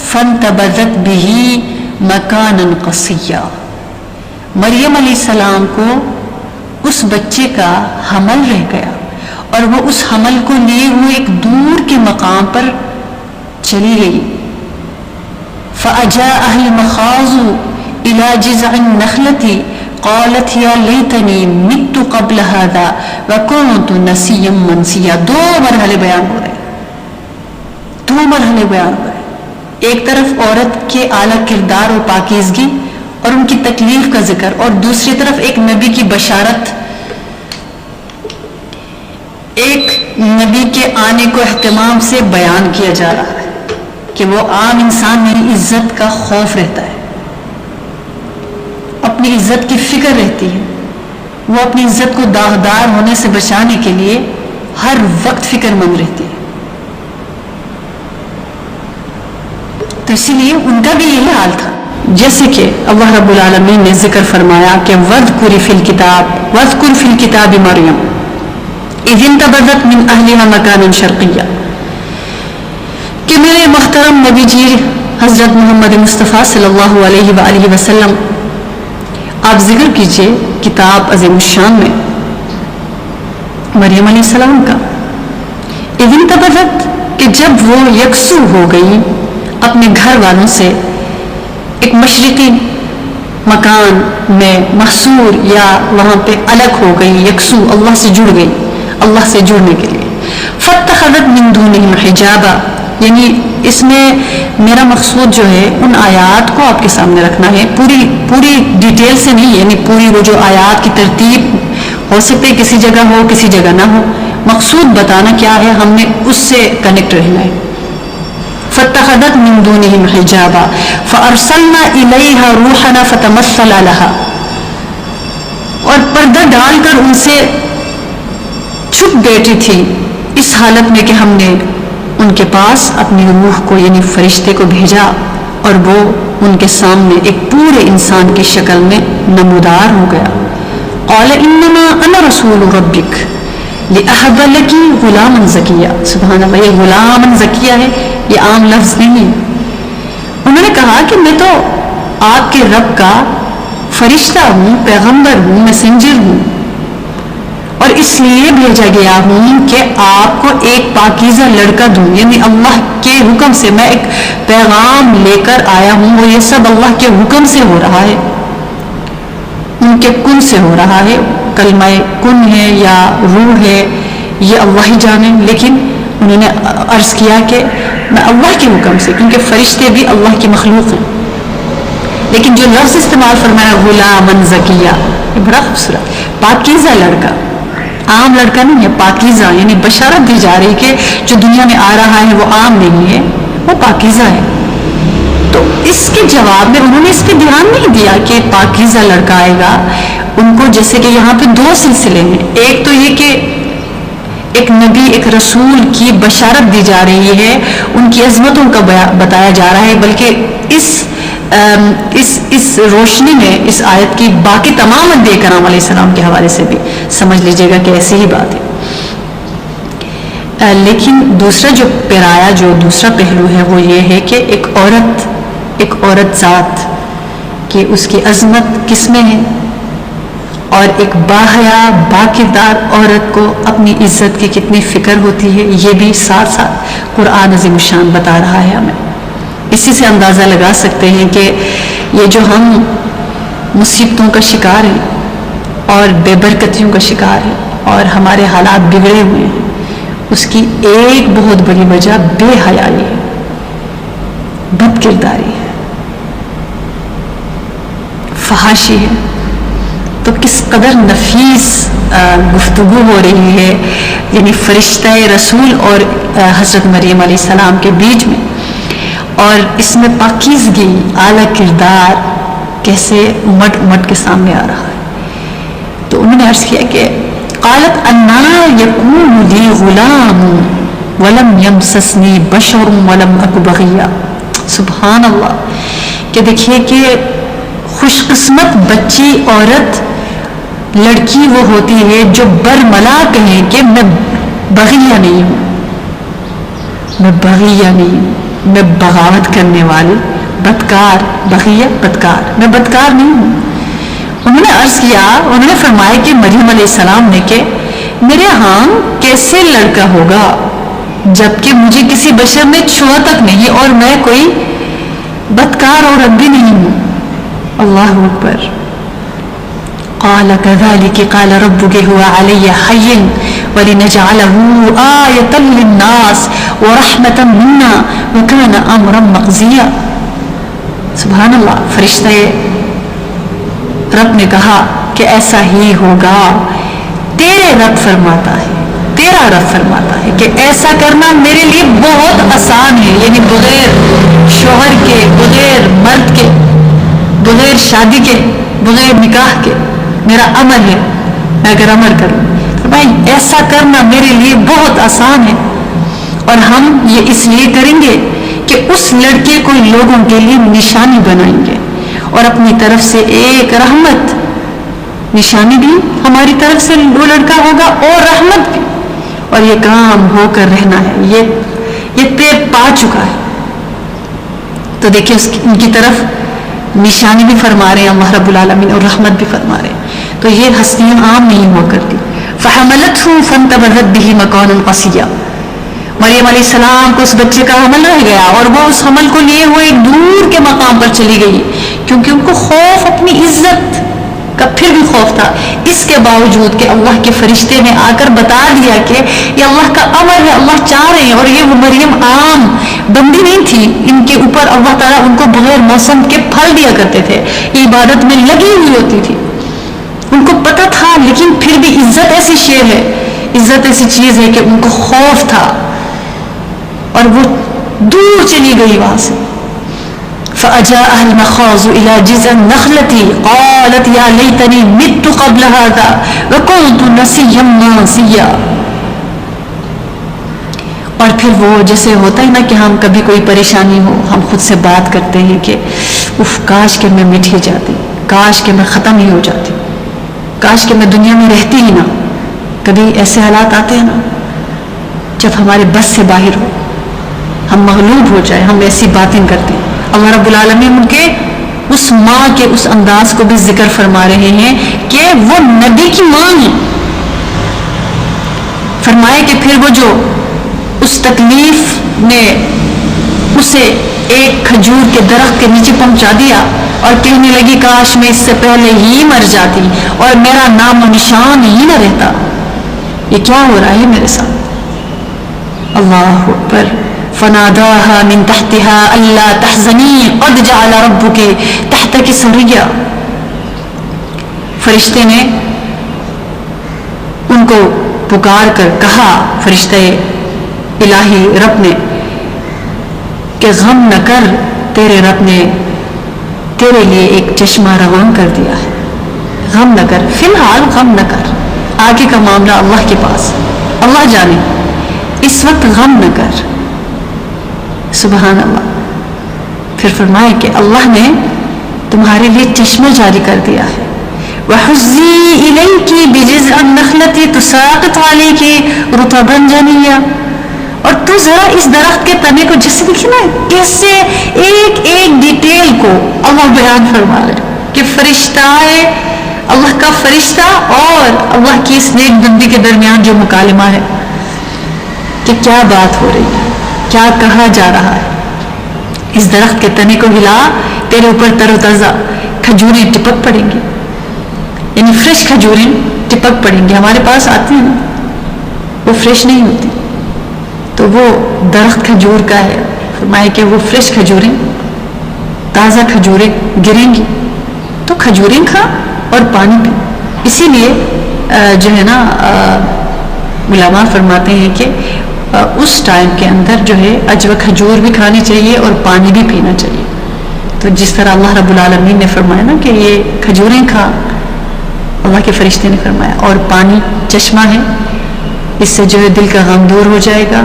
فَانْتَبَذَتْ بِهِ مَكَانًا قَصِيًّا. مریم علیہ السلام کو اس بچے کا حمل رہ گیا، اور وہ اس حمل کو لیے ہوئے ایک دور کے مقام پر چلی گئی. فَأَجَاءَهَا الْمَخَاضُ إِلَى جِذْعِ النَّخْلَةِ قالت یا لیتنی مت قبل هذا وكنت نسیا منسیا. دو مرحلے بیان ہو رہے، ایک طرف عورت کے اعلیٰ کردار و پاکیزگی اور ان کی تکلیف کا ذکر، اور دوسری طرف ایک نبی کی بشارت، ایک نبی کے آنے کو اہتمام سے بیان کیا جا رہا ہے کہ وہ عام انسان میری عزت کا خوف رہتا ہے، اپنی عزت کی فکر رہتی ہے، وہ اپنی عزت کو داغدار ہونے سے بچانے کے لیے ہر وقت فکر مند رہتی ہے. تو اسی لیے ان کا بھی یہی حال تھا. جیسے کہ اللہ رب العالمین نے ذکر فرمایا کہ وَاذْكُرِ فِي الْكِتَابِ وَاذْكُرْ فِي الْكِتَابِ مَرْيَمَ إِذِ انْتَبَذَتْ مِنْ أَهْلِهَا مَكَانًا شَرْقِيًّا. کہ میرے محترم نبی جی حضرت محمد مصطفیٰ صلی اللہ علیہ وآلہ وسلم، آپ ذکر کیجئے کتاب عظیم الشان میں مریم علیہ السلام کا. اذ انتبذت، کہ جب وہ یکسو ہو گئی اپنے گھر والوں سے، ایک مشرقی مکان میں محصور یا وہاں پہ الگ ہو گئی، یکسو اللہ سے جڑ گئی، اللہ سے جڑنے کے لیے. فاتخذت من دونہم حجابا، یعنی اس میں میرا مقصود جو ہے ان آیات کو آپ کے سامنے رکھنا ہے، پوری ڈیٹیل سے نہیں، یعنی پوری وہ جو آیات کی ترتیب ہو سکتے کسی جگہ ہو کسی جگہ نہ ہو، مقصود بتانا کیا ہے، ہم نے اس سے کنیکٹ رہنا ہے. فاتخذت من دونہم حجابا فارسلنا الیہا روحنا فتمثل لہا، اور پردہ ڈال کر ان سے چھپ بیٹھی تھی اس حالت میں کہ ہم نے ان کے پاس اپنی روح کو یعنی فرشتے کو بھیجا، اور وہ ان کے سامنے ایک پورے انسان کی شکل میں نمودار ہو گیا. قال انما انا رسول ربک لأہب لکی غلاما زکیہ. سبحان اللہ، یہ غلاما زکیہ ہے، یہ عام لفظ نہیں ہے. انہوں نے کہا کہ میں تو آپ کے رب کا فرشتہ ہوں، پیغمبر ہوں، میسنجر ہوں، اور اس لیے بھیجا گیا ہوں کہ آپ کو ایک پاکیزہ لڑکا دوں، یعنی اللہ کے حکم سے میں ایک پیغام لے کر آیا ہوں، اور یہ سب اللہ کے حکم سے ہو رہا ہے، ان کے کن سے ہو رہا ہے، کلمہ کن ہے یا روح ہے یہ اللہ ہی جانے، لیکن انہوں نے عرض کیا کہ میں اللہ کے حکم سے، کیونکہ فرشتے بھی اللہ کی مخلوق ہیں، لیکن جو لفظ استعمال فرمایا غلامن زکیہ، یہ بڑا خوبصورت، پاکیزہ لڑکا، عام لڑکا نہیں ہے، پاکیزہ، یعنی بشارت دی جا رہی کہ جو دنیا میں آ رہا ہے وہ عام نہیں ہے، وہ پاکیزہ ہے۔ تو اس کے جواب میں انہوں نے اس پہ دھیان نہیں دیا کہ پاکیزہ لڑکا آئے گا، ان کو جیسے کہ یہاں پہ دو سلسلے ہیں، ایک تو یہ کہ ایک نبی ایک رسول کی بشارت دی جا رہی ہے، ان کی عظمتوں کا بتایا جا رہا ہے، بلکہ اس روشنی میں اس آیت کی باقی تمام انبیاء کرام علیہ السلام کے حوالے سے بھی سمجھ لیجئے گا کہ ایسی ہی بات ہے۔ لیکن دوسرا جو پیرایا، جو دوسرا پہلو ہے وہ یہ ہے کہ ایک عورت ذات کہ اس کی عظمت کس میں ہے، اور ایک باحیا باکردار عورت کو اپنی عزت کی کتنی فکر ہوتی ہے، یہ بھی ساتھ ساتھ قرآن عظیم الشان بتا رہا ہے ہمیں۔ اسی سے اندازہ لگا سکتے ہیں کہ یہ جو ہم مصیبتوں کا شکار ہیں اور بے برکتیوں کا شکار ہیں اور ہمارے حالات بگڑے ہوئے ہیں، اس کی ایک بہت بڑی وجہ بے حیائی ہے، بد کرداری ہے، فحاشی ہے۔ تو کس قدر نفیس گفتگو ہو رہی ہے، یعنی فرشتہ رسول اور حضرت مریم علیہ السلام کے بیچ میں، اور اس میں پاکیزگی، اعلیٰ کردار کیسے امٹ امٹ کے سامنے آ رہا ہے۔ تو انہوں نے عرض کیا کہ قالت انا یکون لی غلام ولم یمسسنی بشر ولم اک بغیا۔ سبحان اللہ، کہ دیکھیے کہ خوش قسمت بچی عورت لڑکی وہ ہوتی ہے جو برملا کہے کہ میں بغیہ نہیں ہوں، میں بغیہ نہیں ہوں، میں بغاوت کرنے والی، بدکار، بغیہ بدکار، میں بدکار نہیں ہوں۔ انہوں نے عرض کیا، انہوں نے فرمایا کہ مریم علیہ السلام نے کہ میرے ہاں کیسے لڑکا ہوگا جبکہ مجھے کسی بشر نے چھوا تک نہیں، اور میں کوئی بدکار عورت بھی نہیں ہوں۔ اللہ اکبر۔ قال كذلك قال ربك هو علي حي ولنجعله آية للناس ورحمة منا وكان أمرا مقضيا۔ سبحان اللہ، فرشتہ رب نے کہا کہ ایسا ہی ہوگا، تیرے رب فرماتا ہے، تیرا رب فرماتا ہے کہ ایسا کرنا میرے لیے بہت آسان ہے، یعنی بغیر شوہر کے، بغیر مرد کے، بغیر شادی کے، بغیر نکاح کے میرا عمل ہے، میں اگر عمل کروں تو بھائی ایسا کرنا میرے لیے بہت آسان ہے، اور ہم یہ اس لیے کریں گے کہ اس لڑکے کو لوگوں کے لیے نشانی بنائیں گے، اور اپنی طرف سے ایک رحمت، نشانی بھی ہماری طرف سے وہ لڑکا ہوگا اور رحمت بھی، اور یہ کام ہو کر رہنا ہے، یہ پیر پا چکا ہے۔ تو دیکھیں ان کی طرف نشانی بھی فرما رہے ہیں اللہ رب العالمین، اور رحمت بھی فرما رہے ہیں۔ تو یہ ہستیاں عام نہیں ہوا کرتی۔ فحملته فانتبذت به مكانا قصيا، مریم علیہ السلام کو اس بچے کا حمل رہ گیا، اور وہ اس حمل کو لیے ہوئے ایک دور کے مقام پر چلی گئی، کیونکہ ان کو خوف، اپنی عزت کا پھر بھی خوف تھا، اس کے باوجود کہ اللہ کے فرشتے نے آ کر بتا دیا کہ یہ اللہ کا امر ہے، اللہ چاہ رہے ہیں، اور یہ وہ مریم عام بندی نہیں تھی، ان کے اوپر اللہ تعالیٰ ان کو بغیر موسم کے پھل دیا کرتے تھے، یہ عبادت میں لگی ہوئی ہوتی تھی، ان کو پتہ تھا، لیکن پھر بھی عزت ایسی شے ہے، عزت ایسی چیز ہے کہ ان کو خوف تھا، اور وہ دور چلی گئی وہاں سے۔ فأجاءها المخاض إلى جذع النخلة قالت يا ليتني مت قبل هذا وكنت نسيا منسيا۔ اور پھر وہ جیسے ہوتا ہے نا کہ ہم کبھی کوئی پریشانی ہو، ہم خود سے بات کرتے ہیں کہ اف کاش کہ میں مٹ ہی جاتی، کاش کہ میں ختم ہی ہو جاتی، کاش کہ میں دنیا میں رہتی ہی نہ۔ کبھی ایسے حالات آتے ہیں نا جب ہمارے بس سے باہر ہو، ہم مغلوب ہو جائے، ہم ایسی باتیں کرتے ہیں۔ اللہ رب العالمین ان کے اس ماں کے اس انداز کو بھی ذکر فرما رہے ہیں کہ وہ نبی کی ماں ہیں، فرمایا کہ پھر وہ جو اس تکلیف نے اسے ایک کھجور کے درخت کے نیچے پہنچا دیا اور کہنے لگی کاش میں اس سے پہلے ہی مر جاتی اور میرا نام و نشان ہی نہ رہتا. یہ کیا ہو رہا ہے میرے ساتھ؟ اللہ اکبر. فناداها من تحتها الا تحزني قد جعل ربك تحتك سريا. فرشتے نے ان کو پکار کر کہا، فرشتے الہی رب نے، کہ غم نہ کر، تیرے رب نے تیرے لیے ایک چشمہ روان کر دیا ہے. غم نہ کر، فی الحال غم نہ کر، آگے کا معاملہ اللہ کے پاس، اللہ جانے. اس وقت غم نہ کر. سبحان اللہ. پھر فرمائے کہ اللہ نے تمہارے لیے چشمہ جاری کر دیا ہے. وَحُزِّي إِلَيْكِ بِجِذْعِ النَّخْلَةِ تُسَاقِطُ عَلَيْكِ رُطَبًا جَنِيًّا. اور تو ذرا اس درخت کے تنے کو جیسے دیکھیں نا، کیسے ایک ایک ڈیٹیل کو اللہ بیان فرما رہے کہ فرشتہ ہے، اللہ کا فرشتہ اور اللہ کی اس نیک بندی کے درمیان جو مکالمہ ہے کہ کیا بات ہو رہی ہے، کیا کہا جا رہا ہے. اس درخت کے تنے کو ہلا، تیرے اوپر تر و تازہ کھجوریں ٹپک پڑیں گی، یعنی فریش کھجوریں ٹپک پڑیں گی. ہمارے پاس آتی ہیں نا، وہ فریش نہیں ہوتی، تو وہ درخت کھجور کا ہے. فرمایا کہ وہ فریش کھجوریں، تازہ کھجوریں گریں گی تو کھجوریں کھا اور پانی پی. اسی لیے جو ہے نا علماء فرماتے ہیں کہ اس ٹائم کے اندر جو ہے اجوا کھجور بھی کھانی چاہیے اور پانی بھی پینا چاہیے. تو جس طرح اللہ رب العالمین نے فرمایا نا کہ یہ کھجوریں کھا، اللہ کے فرشتے نے فرمایا، اور پانی چشمہ ہے، اس سے جو ہے دل کا غم دور ہو جائے گا.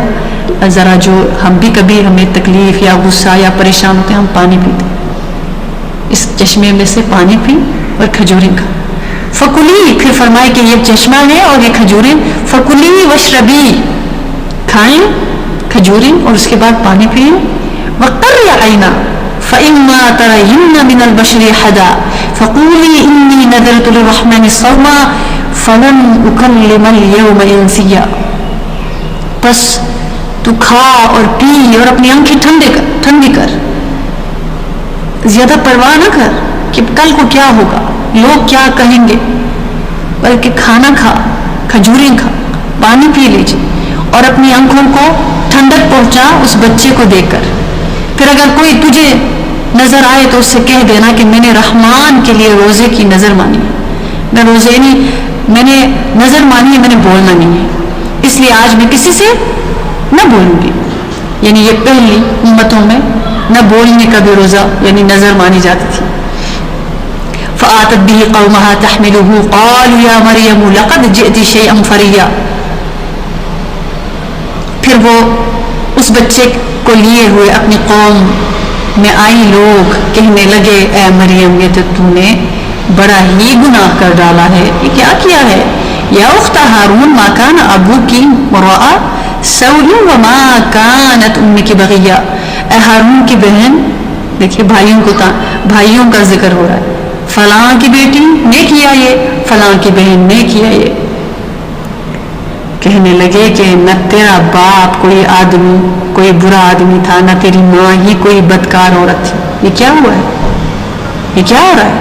ذرا جو ہم بھی کبھی ہمیں تکلیف یا غصہ یا پریشان ہوتے ہیں، ہم پانی پیتے، اس چشمے میں سے پانی پی اور کھجوریں کھا. فکلی، پھر فرمائے کہ یہ چشمہ ہے اور یہ کھجوریں، فکلی وشربی، کھائیں کھجوریں اور اس کے بعد پانی پئیں. وقرّ عینا فإما ترین من البشر احدا فقولی انی نذرت للرحمن صوما فلن اکلم اليوم انسیا. بس تو کھا اور پی اور اپنی آنکھیں ٹھنڈی کر، زیادہ پرواہ نہ کر کہ کل کو کیا ہوگا، لوگ کیا کہیں گے، بلکہ کھانا کھا، کھجوریں کھا، پانی پی لیجیے اور اپنی آنکھوں کو ٹھنڈک پہنچا اس بچے کو دیکھ کر. پھر اگر کوئی تجھے نظر آئے تو اس سے کہہ دینا کہ میں نے رحمان کے لیے روزے کی نظر مانی ہے، میں نے نظر مانی ہے، میں نے بولنا نہیں ہے، اس لیے آج میں کسی سے نہ بولوں گی. یعنی یہ پہلی امتوں میں نہ بولنے کا بھی روزہ یعنی نظر مانی جاتی تھی. فآتت به قومها تحمله قالوا يا مريم لقد جئت شيئا فريا. پھر وہ اس بچے کو لیے ہوئے اپنی قوم میں آئی، لوگ کہنے لگے اے مریم یہ تو نے بڑا ہی گناہ کر ڈالا ہے، یہ کیا کیا ہے. یا اخت ہارون ما کان ابوکی امرأ سوء وما کانت امک بغیا. اے ہارون کی بہن، دیکھیے بھائیوں کا ذکر ہو رہا ہے، فلاں کی بیٹی نے کیا یہ، فلاں کی بہن نے کیا یہ. کہنے لگے کہ نہ تیرا باپ کوئی آدمی، کوئی برا آدمی تھا، نہ تیری ماں ہی کوئی بدکار عورت تھی. یہ کیا ہوا ہے، یہ کیا ہو رہا ہے.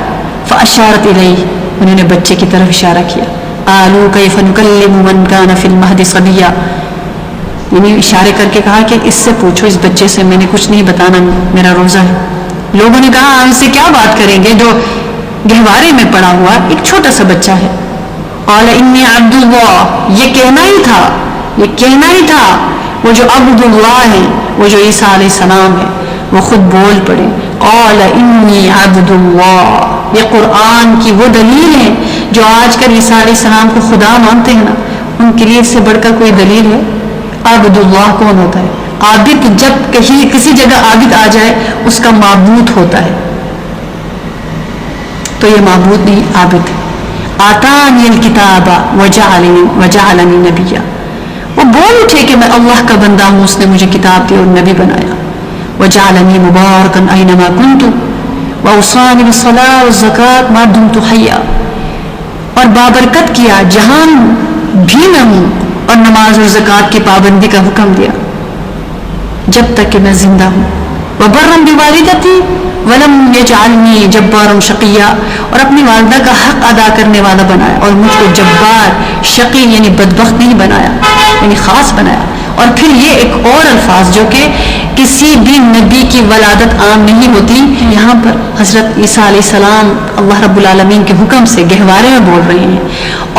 فاشارت الیہ، انہوں نے بچے کی طرف اشارہ کیا. قالوا کیف نکلم من کان فی المہد صبیا، یعنی اشارے کر کے کہا کہ اس سے پوچھو، اس بچے سے، میں نے کچھ نہیں بتانا، میرا روزہ ہے. لوگوں نے کہا ہم سے کیا بات کریں گے جو گہوارے میں پڑا ہوا ایک چھوٹا سا بچہ ہے. قال انی عبد اللہ، یہ کہنا ہی تھا وہ جو عبد اللہ ہے، وہ جو عیسیٰ علیہ السلام ہے، وہ خود بول پڑے. قال انی عبد اللہ، یہ قرآن کی وہ دلیل ہے جو آج کل عیسیٰ علیہ السلام کو خدا مانتے ہیں نا، ان کے لیے اس سے بڑھ کر کوئی دلیل ہے. عبد اللہ کون ہوتا ہے؟ عابد، جب کہیں کسی جگہ عابد آ جائے اس کا معبود ہوتا ہے، تو یہ معبود نہیں، عابد ہے. آتانی الکتاب وجعلنی نبیا، وہ بول اٹھے کہ میں اللہ کا بندہ ہوں، اس نے مجھے کتاب دی اور نبی بنایا. وجعلنی مبارکا اینما کنت واوصانی بالصلاۃ والزکاۃ ما دمت حیا، اور بابرکت کیا جہاں بھی میں ہوں اور نماز اور زکوٰۃ کی پابندی کا حکم دیا جب تک کہ میں زندہ ہوں. وبرا بوالدتی ولم یجعلنی جبارا شقیا، اور اپنی والدہ کا حق ادا کرنے والا بنایا اور مجھ کو جبار شقی یعنی بدبخت نہیں بنایا، یعنی خاص بنایا. اور پھر یہ ایک اور الفاظ جو کہ کسی بھی نبی کی ولادت عام نہیں ہوتی، یہاں پر حضرت عیسیٰ علیہ السلام اللہ رب العالمین کے حکم سے گہوارے میں بول رہے ہیں،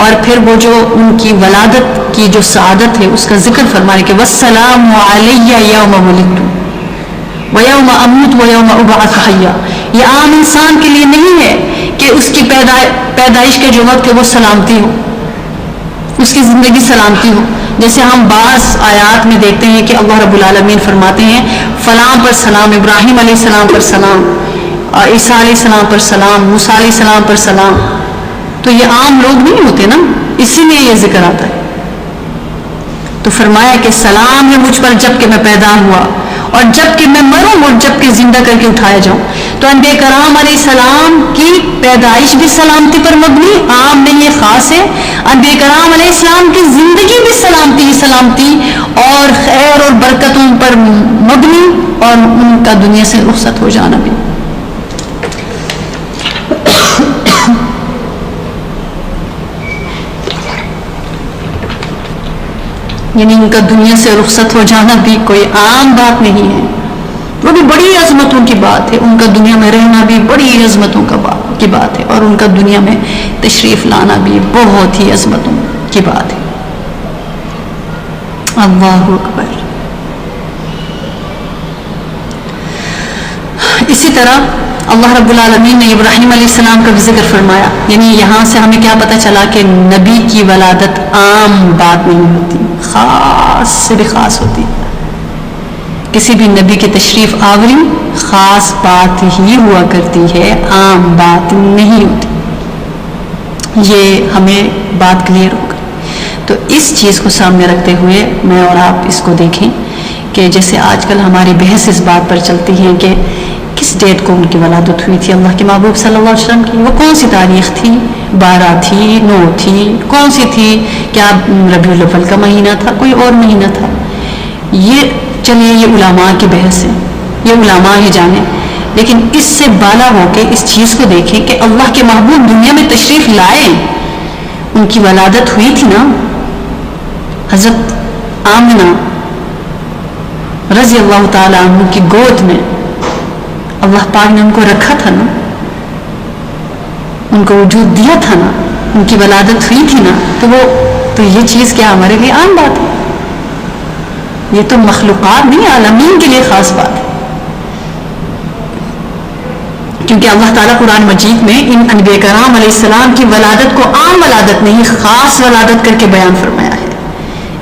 اور پھر وہ جو ان کی ولادت کی جو سعادت ہے اس کا ذکر فرما رہے کہ وَالسَّلَامُ عَلَيَّ يَوْمَ وُلِدتُّ وَيَوْمَ أَمُوتُ وَيَوْمَ أُبْعَثُ حَيًّا. یہ عام انسان کے لیے نہیں ہے کہ اس کی پیدائش کے جو وقت ہے وہ سلامتی ہو، اس کی زندگی سلامتی ہو. جیسے ہم بعض آیات میں دیکھتے ہیں کہ اللہ رب العالمین فرماتے ہیں فلاں پر سلام، ابراہیم علیہ السلام پر سلام، عیسیٰ علیہ السلام پر سلام، موسیٰ علیہ السلام پر سلام. تو یہ عام لوگ نہیں ہوتے نا، اسی لیے یہ ذکر آتا ہے. تو فرمایا کہ سلام ہے مجھ پر جب کہ میں پیدا ہوا اور جب کہ میں مروں اور جب کہ زندہ کر کے اٹھایا جاؤں. تو انبیاء کرام علیہ السلام کی پیدائش بھی سلامتی پر مبنی، عام نہیں ہے، خاص ہے. انبیاء کرام علیہ السلام کی زندگی بھی سلامتی اور خیر اور برکتوں پر مبنی، اور ان کا دنیا سے رخصت ہو جانا بھی. یعنی ان کا دنیا سے رخصت ہو جانا بھی کوئی عام بات نہیں ہے، وہ بھی بڑی عظمتوں کی بات ہے. ان کا دنیا میں رہنا بھی بڑی عظمتوں کی بات ہے، اور ان کا دنیا میں تشریف لانا بھی بہت ہی عظمتوں کی بات ہے. اللہ اکبر. اسی طرح اللہ رب العالمین نے ابراہیم علیہ السلام کا بھی ذکر فرمایا. یعنی یہاں سے ہمیں کیا پتہ چلا کہ نبی کی ولادت عام بات نہیں ہوتی، خاص سے بھی خاص ہوتی. کسی بھی نبی کی تشریف آوری خاص بات ہی ہوا کرتی ہے، عام بات نہیں ہوتی. یہ ہمیں بات کلیئر ہوگا. تو اس چیز کو سامنے رکھتے ہوئے میں اور آپ اس کو دیکھیں کہ جیسے آج کل ہماری بحث اس بات پر چلتی ہے کہ کس ڈیٹ کو ان کی ولادت ہوئی تھی اللہ کے محبوب صلی اللہ علیہ وسلم کی، وہ کون سی تاریخ تھی، 12 تھی، 9 تھی، کون سی تھی، کیا ربیع الاول کا مہینہ تھا، کوئی اور مہینہ تھا. یہ چلیے یہ علماء کی بحث ہے، یہ علماء ہی جانیں. لیکن اس سے بالا ہو کے اس چیز کو دیکھیں کہ اللہ کے محبوب دنیا میں تشریف لائے، ان کی ولادت ہوئی تھی نا. حضرت آمنہ رضی اللہ تعالی عنہ کی گود میں اللہ پاک نے ان کو رکھا تھا نا، ان کو وجود دیا تھا نا، ان کی ولادت ہوئی تھی نا. تو یہ چیز کیا ہمارے لیے عام بات ہے؟ یہ تو مخلوقات نہیں، عالمین کے لیے خاص بات ہے. کیونکہ اللہ تعالیٰ قرآن مجید میں ان انبیاء کرام علیہ السلام کی ولادت کو عام ولادت نہیں، خاص ولادت کر کے بیان فرمایا ہے.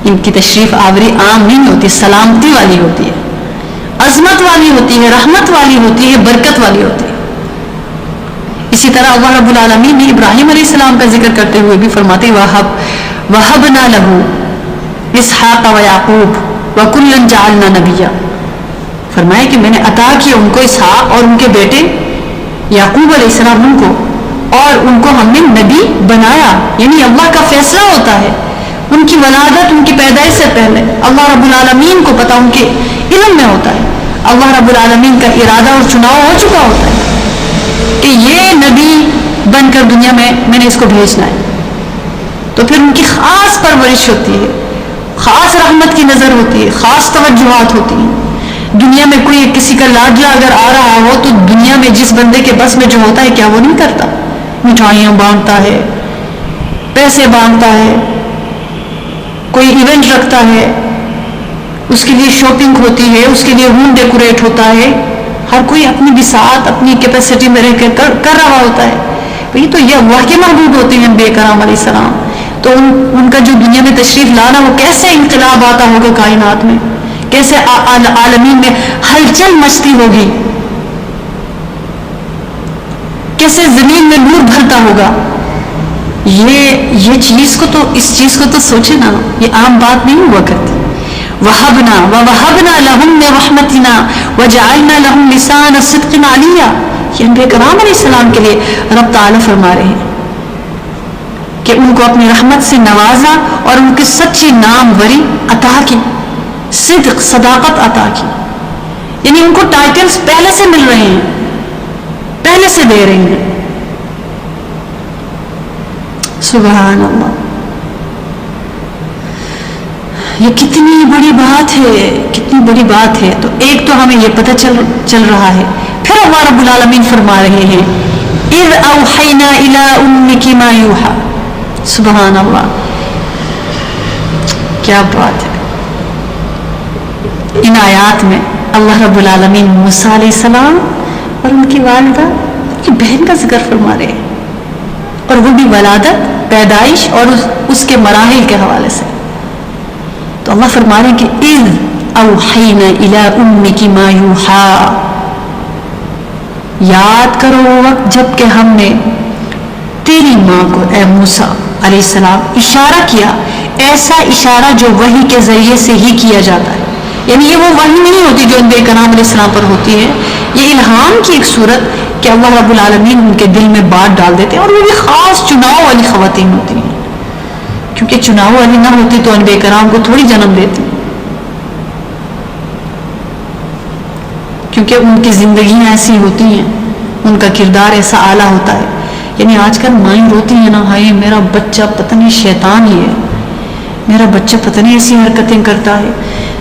ان کی تشریف آوری عام نہیں ہوتی، سلامتی والی ہوتی ہے، عظمت والی ہوتی ہے، رحمت والی ہوتی ہے، برکت والی ہوتی ہے. اسی طرح اللہ رب العالمین نے ابراہیم علیہ السلام کا ذکر کرتے ہوئے بھی فرماتے وَهَبْنَا لَهُ إِسْحَاقَ وَيَعْقُوبَ وَكُلًّا جَعَلْنَا نَبِيًّا. فرمایا کہ میں نے عطا کیا ان کو اسحاق اور ان کے بیٹے یعقوب علیہ السلام ان کو، اور ان کو ہم نے نبی بنایا. یعنی اللہ کا فیصلہ ہوتا ہے، ان کی ولادت ان کی پیدائش سے پہلے اللہ رب العالمین کو پتا، ان کے علم میں ہوتا ہے. اللہ رب العالمین کا ارادہ اور چناؤ ہو چکا ہوتا ہے کہ یہ نبی بن کر دنیا میں نے اس کو بھیجنا ہے. تو پھر ان کی خاص پرورش ہوتی ہے، خاص رحمت کی نظر ہوتی ہے، خاص توجہات ہوتی ہیں. دنیا میں کوئی کسی کا لاڈلا اگر آ رہا ہو تو دنیا میں جس بندے کے بس میں جو ہوتا ہے کیا وہ نہیں کرتا؟ مٹھائیاں بانٹتا ہے، پیسے بانٹتا ہے، کوئی ایونٹ رکھتا ہے، اس کے لیے شاپنگ ہوتی ہے، اس کے لیے روم ڈیکوریٹ ہوتا ہے. ہر کوئی اپنی بساط اپنی کیپیسٹی میں رہ کر رہا ہوتا ہے. بھئی تو یہ اللہ کے محبوب ہوتے ہیں انبیاء کرام علیہ السلام. تو ان کا جو دنیا میں تشریف لانا، وہ کیسے انقلاب آتا ہوگا کائنات میں، کیسے عالمین میں ہلچل مچتی ہوگی، کیسے زمین میں نور بھرتا ہوگا. یہ چیز کو تو اس چیز کو تو سوچے نا، یہ عام بات نہیں ہوا کرتی. وَوَهَبْنَا لَهُم مِّن رَحْمَتِنَا وَجَعَلْنَا لَهُمْ لِسَانَ صِدْقٍ عَلِيًّا. یہ انبیاء کرام علیہ السلام کے لیے رب تعالیٰ فرما رہے ہیں کہ ان کو اپنی رحمت سے نوازا اور ان کی سچی ناموری عطا کی، صدق صداقت عطا کی. یعنی ان کو ٹائٹلز پہلے سے مل رہے ہیں، پہلے سے دے رہے ہیں. سبحان اللہ. یہ کتنی بڑی بات ہے، کتنی بڑی بات ہے. تو ایک تو ہمیں یہ پتہ چل رہا ہے. پھر اللہ رب العالمین فرما رہے ہیں اذ اوحینا الی امک ما یوحی. سبحان اللہ، کیا بات ہے. ان آیات میں اللہ رب العالمین موسیٰ علیہ السلام اور ان کی والدہ، ان کی بہن کا ذکر فرما رہے ہیں، اور وہ بھی ولادت، پیدائش اور اس کے مراحل کے حوالے سے. تو اللہ فرما رہے ہیں کہ اذ اوحینا الی امک ما یوحی. یاد کرو وہ وقت جب کہ ہم نے تیری ماں کو اے موسیٰ علیہ السلام اشارہ کیا، ایسا اشارہ جو وحی کے ذریعے سے ہی کیا جاتا ہے. یعنی یہ وہ وحی نہیں ہوتی جو انبیاء کرام علیہ السلام پر ہوتی ہے، یہ الہام کی ایک صورت کہ اللہ رب العالمین ان کے دل میں بات ڈال دیتے ہیں. اور وہ بھی خاص چناؤ والی خواتین ہوتی ہیں، کیونکہ چناؤ والی نہ ہوتی تو انبیاء کرام کو تھوڑی جنم دیتی، کیونکہ ان کی زندگیاں ایسی ہوتی ہیں، ان کا کردار ایسا اعلیٰ ہوتا ہے. یعنی آج کل مائیں روتی ہیں نا، ہائے میرا بچہ پتہ نہیں شیطان ہی ہے، میرا بچہ پتہ نہیں ایسی حرکتیں کرتا ہے.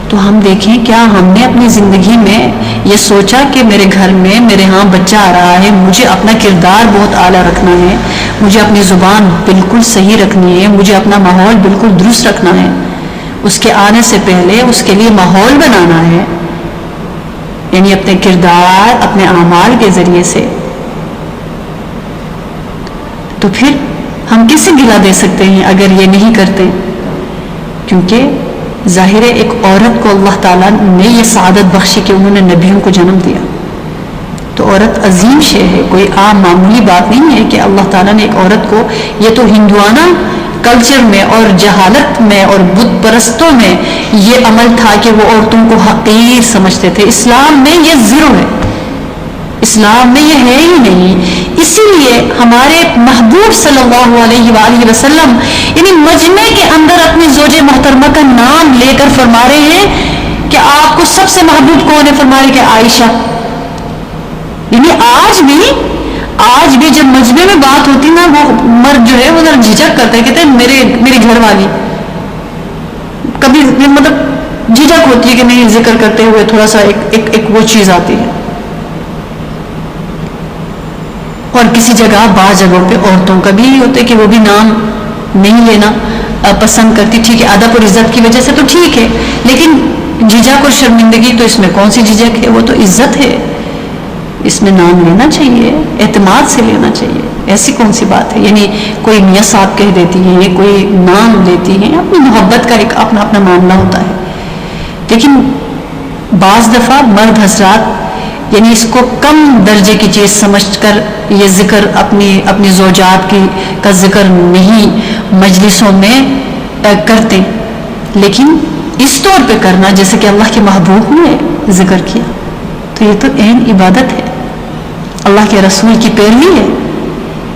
تو ہم دیکھیں کیا ہم نے اپنی زندگی میں یہ سوچا کہ میرے گھر میں میرے ہاں بچہ آ رہا ہے، مجھے اپنا کردار بہت اعلیٰ رکھنا ہے، مجھے اپنی زبان بالکل صحیح رکھنی ہے، مجھے اپنا ماحول بالکل درست رکھنا ہے، اس کے آنے سے پہلے اس کے لیے ماحول بنانا ہے. یعنی اپنے کردار، اپنے اعمال کے ذریعے سے. تو پھر ہم کسے گلا دے سکتے ہیں اگر یہ نہیں کرتے؟ کیونکہ ظاہر ہے ایک عورت کو اللہ تعالیٰ نے یہ سعادت بخشی کہ انہوں نے نبیوں کو جنم دیا. تو عورت عظیم شے ہے، کوئی عام معمولی بات نہیں ہے کہ اللہ تعالیٰ نے ایک عورت کو، یہ تو ہندوانہ کلچر میں اور جہالت میں اور بت پرستوں میں یہ عمل تھا کہ وہ عورتوں کو حقیر سمجھتے تھے. اسلام میں یہ زیرو ہے، اسلام میں یہ ہے ہی نہیں. اسی لیے ہمارے محبوب صلی اللہ علیہ وآلہ وسلم یعنی مجمع کے اندر اپنی زوج محترمہ کا نام لے کر فرما رہے ہیں کہ آپ کو سب سے محبوب کون ہے؟ فرما رہے کہ عائشہ. یعنی آج بھی جب مجمع میں بات ہوتی نا، وہ مرد جو ہے وہ ذرا جھجک کرتا ہے، کہتے ہیں میرے گھر والی. کبھی مطلب جھجک ہوتی ہے کہ نہیں، ذکر کرتے ہوئے تھوڑا سا ایک وہ چیز آتی ہے. اور کسی جگہ بعض جگہوں پہ عورتوں کا بھی ہوتا ہے کہ وہ بھی نام نہیں لینا پسند کرتی. ٹھیک ہے، ادب اور عزت کی وجہ سے تو ٹھیک ہے، لیکن جھجک اور شرمندگی تو اس میں کون سی جھجک ہے؟ وہ تو عزت ہے، اس میں نام لینا چاہیے، اعتماد سے لینا چاہیے. ایسی کون سی بات ہے؟ یعنی کوئی میاں صاحب کہہ دیتی ہیں، کوئی نام لیتی ہیں، اپنی محبت کا ایک اپنا اپنا معاملہ ہوتا ہے. لیکن بعض دفعہ مرد حضرات یعنی اس کو کم درجے کی چیز سمجھ کر یہ ذکر اپنی زوجات کا ذکر نہیں مجلسوں میں کرتے، لیکن اس طور پہ کرنا جیسے کہ اللہ کے محبوب نے ذکر کیا، تو یہ تو عین عبادت ہے، اللہ کے رسول کی پیروی ہے.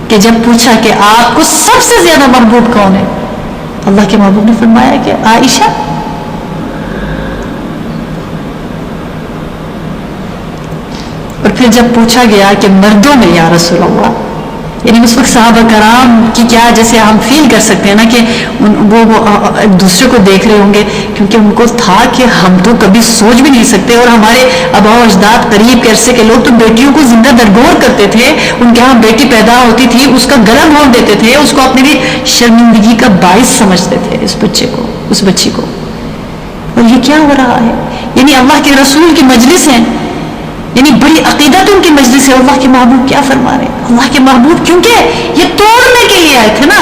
کہ جب پوچھا کہ آپ کو سب سے زیادہ محبوب کون ہے، اللہ کے محبوب نے فرمایا کہ عائشہ. اور پھر جب پوچھا گیا کہ مردوں میں یا رسول اللہ، یعنی اس وقت صحابہ کرام کی کیا، جیسے ہم فیل کر سکتے ہیں نا کہ وہ ایک دوسرے کو دیکھ رہے ہوں گے، کیونکہ ان کو تھا کہ ہم تو کبھی سوچ بھی نہیں سکتے. اور ہمارے آباء و اجداد قریب کے عرصے کے لوگ تو بیٹیوں کو زندہ درگور کرتے تھے، ان کے ہاں بیٹی پیدا ہوتی تھی اس کا گلا مول دیتے تھے، اس کو اپنی بھی شرمندگی کا باعث سمجھتے تھے اس بچے کو، اس بچی کو. اور یہ کیا ہو رہا ہے؟ یعنی اللہ کے رسول کی مجلس ہے، یعنی بڑی عقیدتوں کی مجلس ہے. اللہ کے محبوب کیا فرما رہے ہیں؟ اللہ کے محبوب کیونکہ یہ توڑنے کے لیے آئے تھے نا،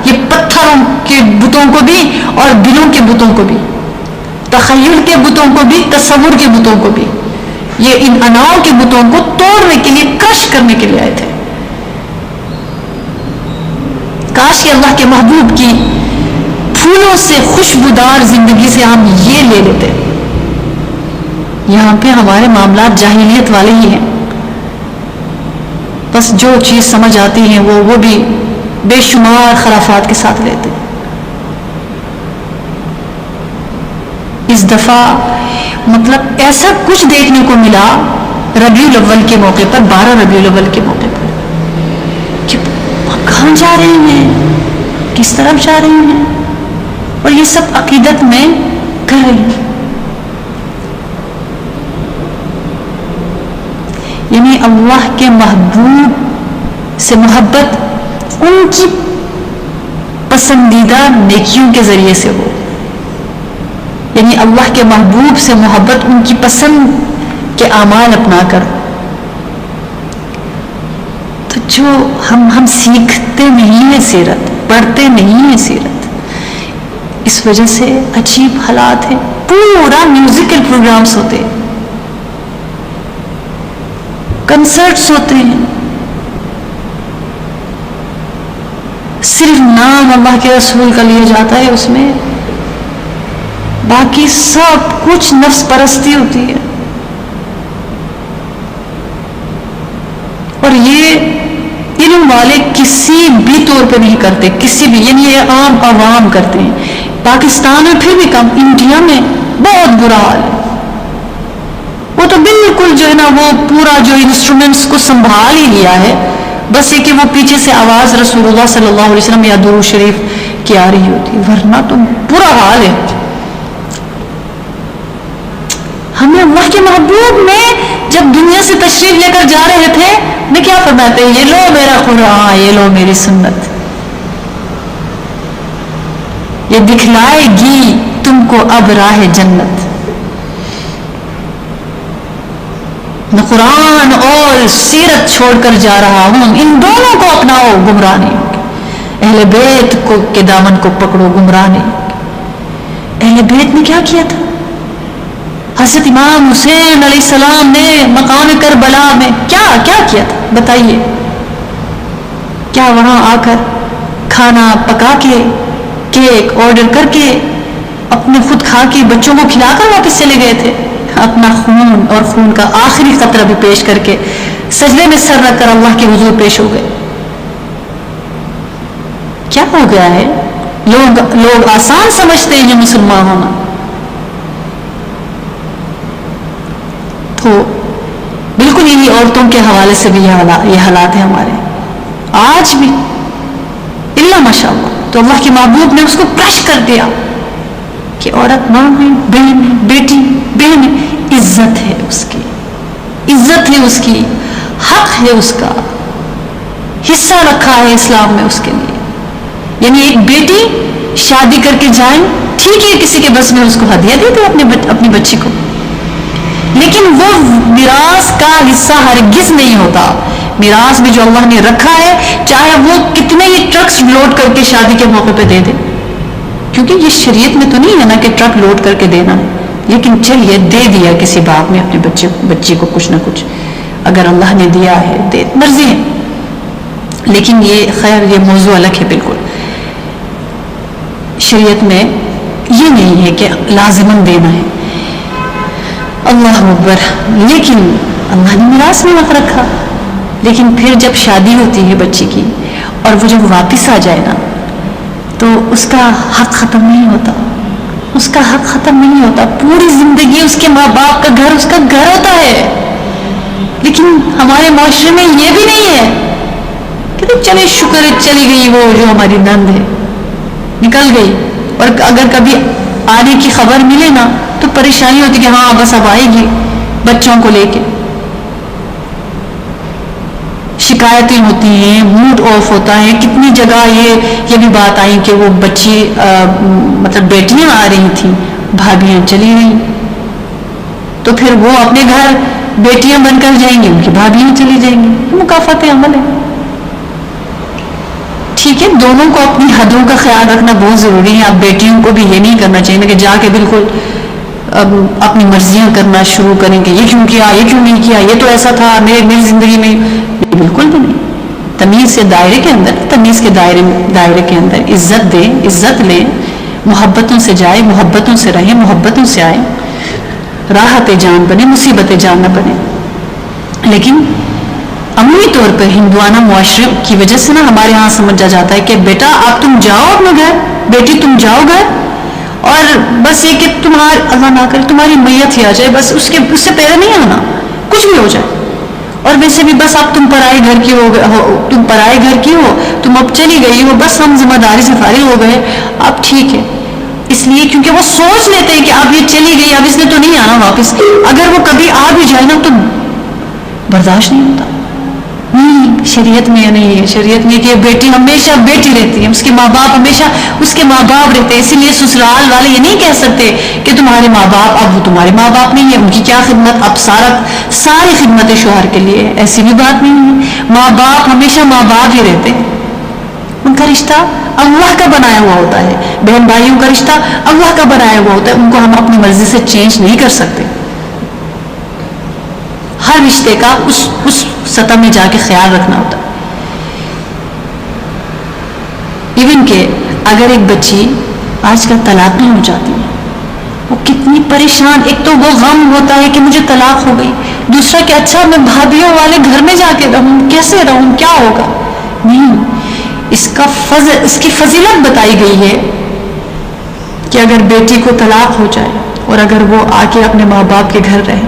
یہ پتھروں کے بتوں کو بھی اور دلوں کے بتوں کو بھی، تخیل کے بتوں کو بھی، تصور کے بتوں کو بھی، یہ ان اناؤں کے بتوں کو توڑنے کے لیے، کرش کرنے کے لیے آئے تھے. کاش کہ اللہ کے محبوب کی پھولوں سے خوشبودار زندگی سے ہم یہ لے لیتے. یہاں پہ ہمارے معاملات جاہلیت والے ہی ہیں، بس جو چیز سمجھ آتی ہیں وہ بھی بے شمار خرافات کے ساتھ لیتے. اس دفعہ مطلب ایسا کچھ دیکھنے کو ملا ربیع الاول کے موقع پر، 12 ربیع الاول کے موقع پر، کہ کہاں جا رہے ہیں، کس طرف جا رہے ہیں، اور یہ سب عقیدت میں کر رہے ہیں. یعنی اللہ کے محبوب سے محبت ان کی پسندیدہ نیکیوں کے ذریعے سے ہو. یعنی اللہ کے محبوب سے محبت ان کی پسند کے اعمال اپنا کر. تو جو ہم سیکھتے نہیں ہیں سیرت، پڑھتے نہیں ہیں سیرت، اس وجہ سے عجیب حالات ہیں. پورا میوزیکل پروگرامز ہوتے ہیں، کنسرٹس ہوتے ہیں، صرف نام اللہ کے رسول کا لیا جاتا ہے اس میں، باقی سب کچھ نفس پرستی ہوتی ہے. اور یہ علم والے کسی بھی طور پہ نہیں کرتے، کسی بھی، یعنی یہ عام عوام کرتے ہیں. پاکستان میں پھر بھی کم، انڈیا میں بہت برا حال ہے. وہ تو بالکل جو ہے نا وہ پورا جو انسٹرومنٹس کو سنبھال ہی لیا ہے، بس یہ کہ وہ پیچھے سے آواز رسول اللہ صلی اللہ علیہ وسلم یا درود شریف کی آ رہی ہوتی، ورنہ تو برا حال ہے. ہمیں اللہ کے محبوب میں جب دنیا سے تشریف لے کر جا رہے تھے میں کیا فرماتے ہیں، یہ لو میرا قرآن، یہ لو میری سنت، یہ دکھلائے گی تم کو اب راہ جنت. میں قرآن اور سیرت چھوڑ کر جا رہا ہوں، ان دونوں کو اپناؤ گمراہ نہیں ہوگے. اہل بیت کے دامن کو پکڑو، گمراہ نہیں ہوگے. اہل بیت نے کیا کیا تھا؟ حضرت امام حسین علیہ السلام نے مقام کربلا میں کیا کیا تھا بتائیے؟ کیا وہاں آ کر کھانا پکا کے، کیک آرڈر کر کے، اپنے خود کھا کے بچوں کو کھلا کر واپس چلے گئے تھے؟ اپنا خون اور خون کا آخری قطرہ بھی پیش کر کے سجدے میں سر رکھ کر اللہ کے حضور پیش ہو گئے. کیا ہو گیا ہے؟ لوگ آسان سمجھتے ہیں مسلمان ہونا. تو بالکل یہی عورتوں کے حوالے سے بھی یہ حالات ہیں ہمارے آج بھی، اللہ ماشاء اللہ. تو اللہ کے محبوب نے اس کو کرش کر دیا کہ عورت ماں ہے، بہن ہے، بیٹی بہن ہے، عزت ہے اس کی، عزت ہے اس کی، حق ہے اس کا، حصہ رکھا ہے اسلام میں اس کے لیے. یعنی ایک بیٹی شادی کر کے جائیں، ٹھیک ہے کسی کے بس میں اس کو ہدیہ دے دے اپنی بچی کو، لیکن وہ میراث کا حصہ ہرگز نہیں ہوتا. میراث بھی جو اللہ نے رکھا ہے، چاہے وہ کتنے ہی ٹرکس لوڈ کر کے شادی کے موقع پہ دے دے، کیونکہ یہ شریعت میں تو نہیں ہے نا کہ ٹرک لوڈ کر کے دینا ہے، لیکن چلیے دے دیا کسی باپ نے اپنے بچی کو کچھ نہ کچھ، اگر اللہ نے دیا ہے دے، مرضی ہے. لیکن یہ خیر یہ موضوع الگ ہے بالکل. شریعت میں یہ نہیں ہے کہ لازماً دینا ہے، اللہ اکبر. لیکن اللہ نے میراث میں وقت رکھا. لیکن پھر جب شادی ہوتی ہے بچی کی اور وہ جب واپس آ جائے نا تو اس کا حق ختم نہیں ہوتا، اس کا حق ختم نہیں ہوتا. پوری زندگی اس کے ماں باپ کا گھر اس کا گھر ہوتا ہے. لیکن ہمارے معاشرے میں یہ بھی نہیں ہے کہ چلے شکر ہے چلی گئی وہ جو ہماری نند ہے، نکل گئی. اور اگر کبھی آنے کی خبر ملے نا تو پریشانی ہوتی کہ ہاں بس اب آئے گی بچوں کو لے کے. شکایتیں ہوتی ہیں، موڈ آف ہوتا ہے. کتنی جگہ یہ بھی بات آئی کہ وہ بچی مطلب بیٹیاں آ رہی تھیں، بھابیاں چلی گئیں، تو پھر وہ اپنے گھر بیٹیاں بن کر جائیں گی، ان کی بھابیاں چلی جائیں گی. مکافات عمل ہے. ٹھیک ہے، دونوں کو اپنی حدوں کا خیال رکھنا بہت ضروری ہے. اب بیٹیوں کو بھی یہ نہیں کرنا چاہیے کہ جا کے بالکل اپنی مرضیاں کرنا شروع کریں کہ یہ کیوں کیا، یہ کیوں نہیں کیا، یہ تو ایسا تھا میری زندگی میں. بالکل بھی نہیں. تمیز کے دائرے کے اندر، تمیز کے دائرے کے اندر عزت دیں، عزت لیں، محبتوں سے جائے، محبتوں سے رہیں، محبتوں سے آئے، راحت جان بنے، مصیبت جان نہ بنے. لیکن عمومی طور پر ہندوانہ معاشرے کی وجہ سے نا ہمارے ہاں سمجھا جاتا ہے کہ بیٹا آپ تم جاؤ اپنے گھر، بیٹی تم جاؤ گھر، اور بس یہ کہ تمہاری اللہ نہ کرے تمہاری میت ہی آ جائے، بس اس سے پہلے نہیں آنا، کچھ بھی ہو جائے۔ اور ویسے بھی بس اب تم پرائے گھر کی ہو، تم اب چلی گئی ہو، بس ہم ذمہ داری سے فارغ ہو گئے، اب ٹھیک ہے۔ اس لیے کیونکہ وہ سوچ لیتے ہیں کہ اب یہ چلی گئی، اب اس نے تو نہیں آنا واپس، اگر وہ کبھی آ بھی جائے نا تو برداشت نہیں ہوتا۔ نہیں، شریعت میں نہیں ہے، شریعت میں کہ بیٹی ہمیشہ بیٹی رہتی ہے، اس کے ماں باپ ہمیشہ اس کے ماں باپ رہتے ہیں، اسی لیے سسرال والے یہ نہیں کہہ سکتے کہ تمہارے ماں باپ اب وہ تمہارے ماں باپ نہیں ہے، ان کی کیا خدمت، اب ساری خدمت شوہر کے لیے ہے، ایسی بھی بات نہیں ہے۔ ماں باپ ہمیشہ ماں باپ ہی رہتے ہیں، ان کا رشتہ اللہ کا بنایا ہوا ہوتا ہے، بہن بھائیوں کا رشتہ اللہ کا بنایا ہوا ہوتا ہے، ان کو ہم اپنی مرضی سے چینج نہیں کر سکتے۔ ہر رشتے کا اس سطح میں جا کے خیال رکھنا ہوتا ہے۔ ایون کہ اگر ایک بچی آج کل طلاق نہیں ہو جاتی ہے، وہ کتنی پریشان، ایک تو وہ غم ہوتا ہے کہ مجھے طلاق ہو گئی، دوسرا کہ اچھا میں بھابھیوں والے گھر میں جا کے رہوں، کیسے رہوں، کیا ہوگا۔ نہیں، اس کی فضیلت بتائی گئی ہے کہ اگر بیٹی کو طلاق ہو جائے اور اگر وہ آ کے اپنے ماں باپ کے گھر رہے،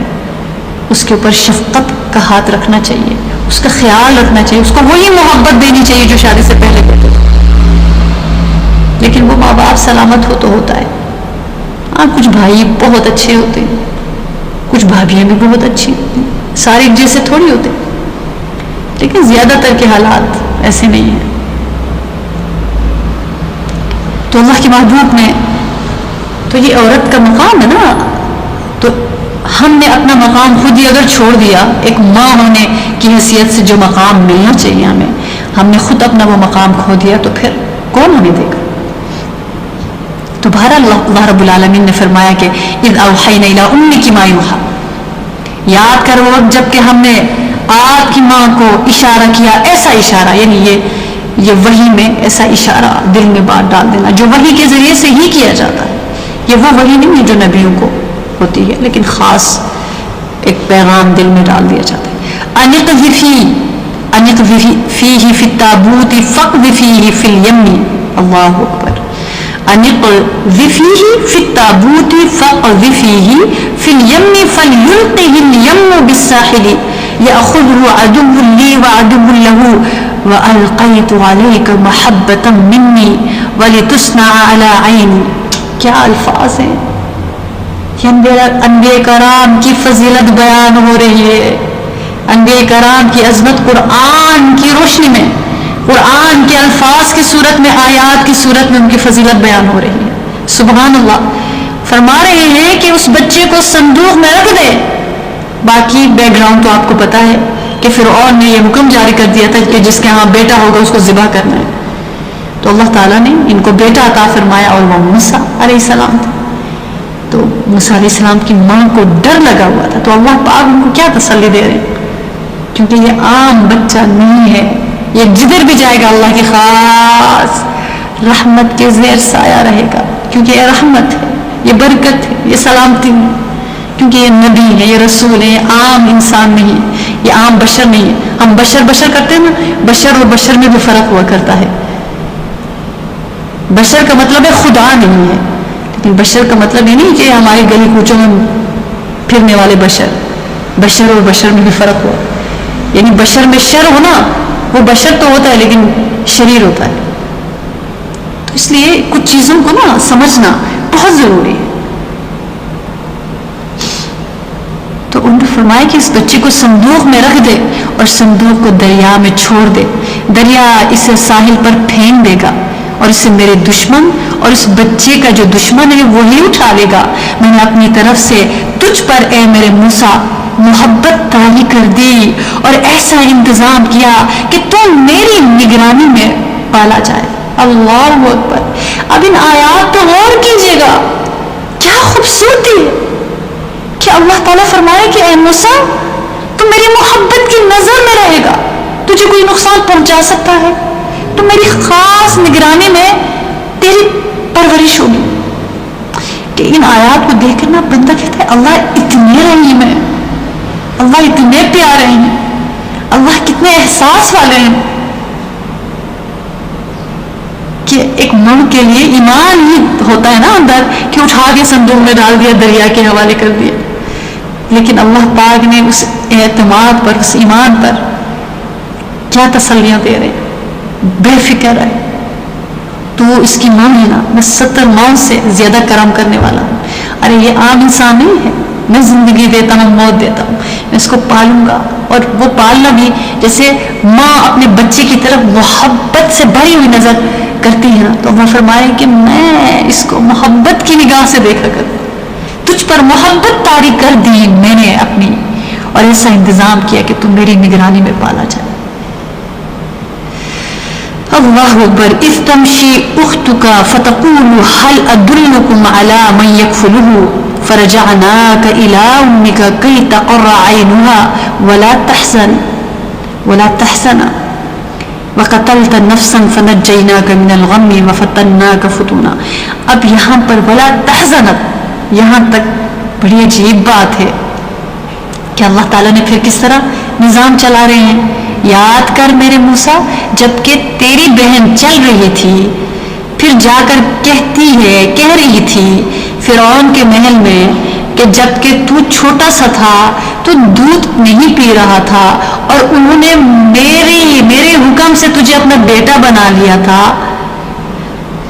اس کے اوپر شفقت کا ہاتھ رکھنا چاہیے، اس کا خیال رکھنا چاہیے، اس کو وہی محبت دینی چاہیے جو شادی سے پہلے دیتے تھے۔ لیکن وہ ماں باپ سلامت ہو تو ہوتا ہے۔ ہاں، کچھ بھائی بہت اچھے ہوتے ہیں، کچھ بھابھیاں بھی بہت اچھی ہوتی ہیں، سارے ایک جیسے تھوڑی ہوتے، لیکن زیادہ تر کے حالات ایسے نہیں ہیں۔ تو اللہ کے محبوب میں تو یہ عورت کا مقام ہے نا، تو ہم نے اپنا مقام خود ہی اگر چھوڑ دیا، ایک ماں ہونے کی حیثیت سے جو مقام ملنا چاہیے ہم نے خود اپنا وہ مقام کھو دیا، تو پھر کون ہمیں دے گا۔ تو بہرحال اللہ رب العالمین نے فرمایا کہ اذ اوحینا الی امک ما یوحی، یاد کر وہ وقت جب کہ ہم نے آپ کی ماں کو اشارہ کیا، ایسا اشارہ، یعنی یہ وحی میں ایسا اشارہ دل میں بات ڈال دینا جو وحی کے ذریعے سے ہی کیا جاتا ہے۔ یہ وہ وحی نہیں ہے جو نبیوں کو ہوتی ہے، لیکن خاص ایک پیغام دل میں ڈال دیا جاتا ہے۔ انقذ فیہ فی التابوت فقذ فیہ فی الیم، اللہ اکبر۔ انقذ فیہ فی التابوت فقذ فیہ فی الیم فلیلقہ الیم بالساحل یأخذہ عدو لی وعدو لہ وألقیت علیک محبۃ منی ولتصنع علی عینی۔ کیا الفاظ ہیں، انبیاء کرام کی فضیلت بیان ہو رہی ہے، انبیاء کرام کی عظمت قرآن کی روشنی میں، قرآن کے الفاظ کی صورت میں، آیات کی صورت میں ان کی فضیلت بیان ہو رہی ہے۔ سبحان اللہ۔ فرما رہے ہیں کہ اس بچے کو صندوق میں رکھ دے۔ باقی بیک گراؤنڈ تو آپ کو پتا ہے کہ فرعون نے یہ حکم جاری کر دیا تھا کہ جس کے ہاں بیٹا ہوگا اس کو ذبح کرنا ہے، تو اللہ تعالیٰ نے ان کو بیٹا عطا فرمایا، اور وہ موسیٰ علیہ السلام تھے۔ تو موسیٰ علیہ السلام کی ماں کو ڈر لگا ہوا تھا، تو اللہ پاک ان کو کیا تسلی دے رہے ہیں، کیونکہ یہ عام بچہ نہیں ہے، یہ جدھر بھی جائے گا اللہ کی خاص رحمت کے زیر سایہ رہے گا، کیونکہ یہ رحمت ہے، یہ برکت ہے، یہ سلامتی ہے، کیونکہ یہ نبی ہے، یہ رسول ہے، یہ عام انسان نہیں ہے، یہ عام بشر نہیں ہے۔ ہم بشر کرتے ہیں نا، بشر اور بشر میں بھی فرق ہوا کرتا ہے۔ بشر کا مطلب ہے خدا نہیں ہے، لیکن بشر کا مطلب یہ نہیں کہ ہماری گلی کوچوں میں پھرنے والے بشر اور بشر میں بھی فرق ہوا، یعنی بشر میں شر ہونا، وہ بشر تو ہوتا ہے لیکن شریر ہوتا ہے۔ تو اس لیے کچھ چیزوں کو نا سمجھنا بہت ضروری ہے۔ تو انہوں نے فرمایا کہ اس بچے کو صندوق میں رکھ دے اور صندوق کو دریا میں چھوڑ دے، دریا اسے ساحل پر پھینک دے گا، اور اسے میرے دشمن اور اس بچے کا جو دشمن ہے وہی اٹھا لے گا۔ میں نے اپنی طرف سے تجھ پر اے میرے موسیٰ محبت طاری کر دی اور ایسا انتظام کیا کہ تو میری نگرانی میں پالا جائے۔ اللہ اکبر۔ اب ان آیات تو غور کیجئے گا، کیا خوبصورتی ہے کہ اللہ تعالیٰ فرمائے کہ اے موسیٰ تو میری محبت کی نظر میں رہے گا، تجھے کوئی نقصان پہنچا سکتا ہے تو میری خاص نگرانی میں تیری پرورش ہوگی۔ کہ ان آیات کو دیکھ کر نا بندہ کہتا ہے اللہ اتنے رحیم ہے، اللہ اتنے پیارے ہیں، اللہ کتنے احساس والے ہیں کہ ایک مڑ کے لیے ایمان ہی ہوتا ہے نا اندر کہ اٹھا کے صندوق میں ڈال دیا، دریا کے حوالے کر دیا، لیکن اللہ پاک نے اس اعتماد پر، اس ایمان پر کیا تسلیاں دے رہے ہیں، بے فکر ہے تو اس کی ماں ہے نا، میں 70 ماؤں سے زیادہ کرم کرنے والا ہوں. ارے یہ عام انسان نہیں ہے، میں زندگی دیتا ہوں، موت دیتا ہوں، میں اس کو پالوں گا. اور وہ پالنا بھی جیسے ماں اپنے بچے کی طرف محبت سے بھری ہوئی نظر کرتی ہے نا، تو اللہ فرمائے کہ میں اس کو محبت کی نگاہ سے دیکھا کرتا ہوں، تجھ پر محبت طاری کر دی میں نے اپنی، اور ایسا انتظام کیا کہ تم میری نگرانی میں پالا جائے. اللہ اکبر. اذ تمشی اختک فتقول هل ادلکم علی من یکفلہ فرجعناک الی امک کی تقر عینها ولا تحزن وقتلت نفسا فنجیناک من الغم وفتناک فتونا. اب یہاں پر ولا تحزن، یہاں تک بڑی عجیب بات ہے کہ اللہ تعالیٰ نے پھر کس طرح نظام چلا رہے ہیں. یاد کر میرے موسیٰ، جب کہ تیری بہن چل رہی تھی، پھر جا کر کہہ رہی تھی فرعون کے محل میں کہ جب کہ تو چھوٹا سا تھا تو دودھ نہیں پی رہا تھا اور انہوں نے میرے حکم سے تجھے اپنا بیٹا بنا لیا تھا،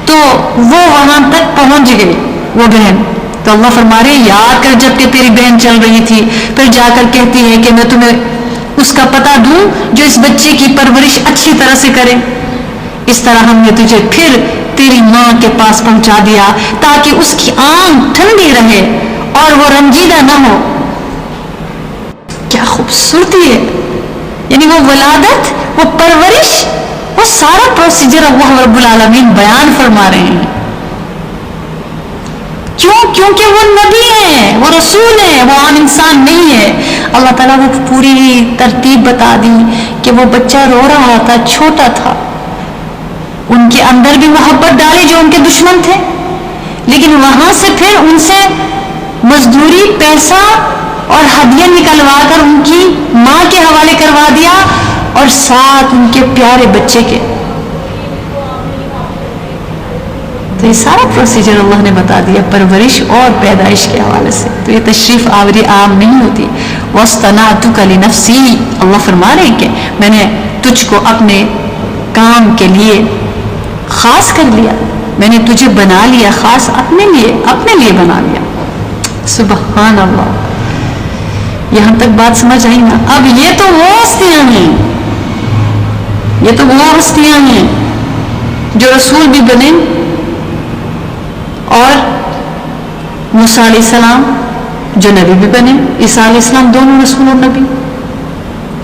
تو وہ وہاں تک پہنچ گئی وہ بہن. تو اللہ فرما رہے یاد کر جب کہ تیری بہن چل رہی تھی، پھر جا کر کہتی ہے کہ میں تمہیں اس کا پتہ دوں جو اس بچے کی پرورش اچھی طرح سے کرے. اس طرح ہم نے تجھے پھر تیری ماں کے پاس پہنچا دیا تاکہ اس کی آنکھ ٹھنڈی رہے اور وہ رنجیدہ نہ ہو. کیا خوبصورتی ہے، یعنی وہ ولادت، وہ پرورش، وہ سارا پروسیجر اللہ رب العالمین بیان فرما رہے ہیں. کیونکہ وہ نبی ہیں، وہ رسول ہیں، وہ عام انسان نہیں ہے. اللہ تعالیٰ وہ پوری ترتیب بتا دی کہ وہ بچہ رو رہا تھا، چھوٹا تھا، ان کے اندر بھی محبت ڈالی جو ان کے دشمن تھے، لیکن وہاں سے پھر ان سے مزدوری، پیسہ اور ہدیہ نکلوا کر ان کی ماں کے حوالے کروا دیا اور ساتھ ان کے پیارے بچے کے. تو یہ سارا پروسیجر اللہ نے بتا دیا پرورش اور پیدائش کے حوالے سے. تو یہ تشریف آوری عام نہیں ہوتی. وَاصْطَنَعْتُكَ لِنَفْسِي، اللہ فرما رہے ہیں کہ میں نے تجھ کو اپنے کام کے لیے خاص کر لیا، میں نے تجھے بنا لیا خاص اپنے لیے بنا لیا. سبحان اللہ. یہاں تک بات سمجھ آئی نا؟ اب یہ تو وہ ہستیاں ہیں، یہ تو وہ ہستیاں ہیں جو رسول بھی بنے، اور موسیٰ علیہ السلام جو نبی بھی بنے، عیسیٰ علیہ السلام دونوں رسول اور نبی.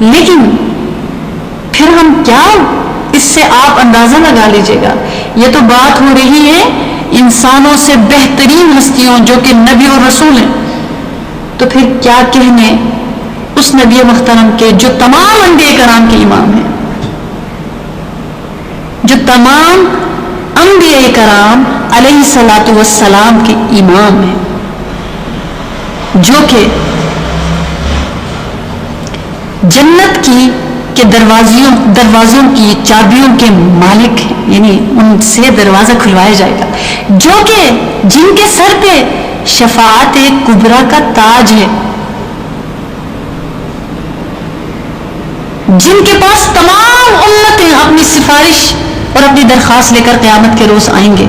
لیکن پھر ہم کیا، اس سے آپ اندازہ لگا لیجئے گا، یہ تو بات ہو رہی ہے انسانوں سے بہترین ہستیوں جو کہ نبی اور رسول ہیں. تو پھر کیا کہنے اس نبی محترم کے جو تمام انبیاء کرام کے امام ہیں، جو تمام انبیاء کرام علیہ الصلاۃ والسلام کے امام ہیں، جو کہ جنت کے دروازوں کی چابیوں کے مالک ہیں، یعنی ان سے دروازہ کھلوایا جائے گا، جو کہ جن کے سر پہ شفاعت کبریٰ کا تاج ہے، جن کے پاس تمام امتیں اپنی سفارش اور اپنی درخواست لے کر قیامت کے روز آئیں گے،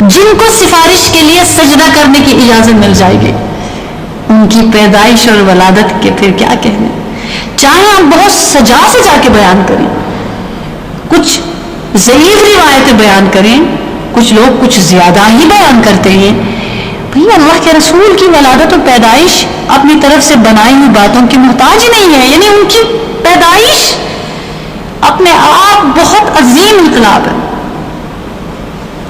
جن کو سفارش کے لیے سجدہ کرنے کی اجازت مل جائے گی، ان کی پیدائش اور ولادت کے پھر کیا کہنے. چاہے آپ بہت سجا کے بیان کریں، کچھ ضعیف روایتیں بیان کریں، کچھ لوگ کچھ زیادہ ہی بیان کرتے ہیں. بھئی اللہ کے رسول کی ولادت و پیدائش اپنی طرف سے بنائی ہوئی باتوں کی محتاج نہیں ہے، یعنی ان کی پیدائش اپنے آپ بہت عظیم انقلاب ہے.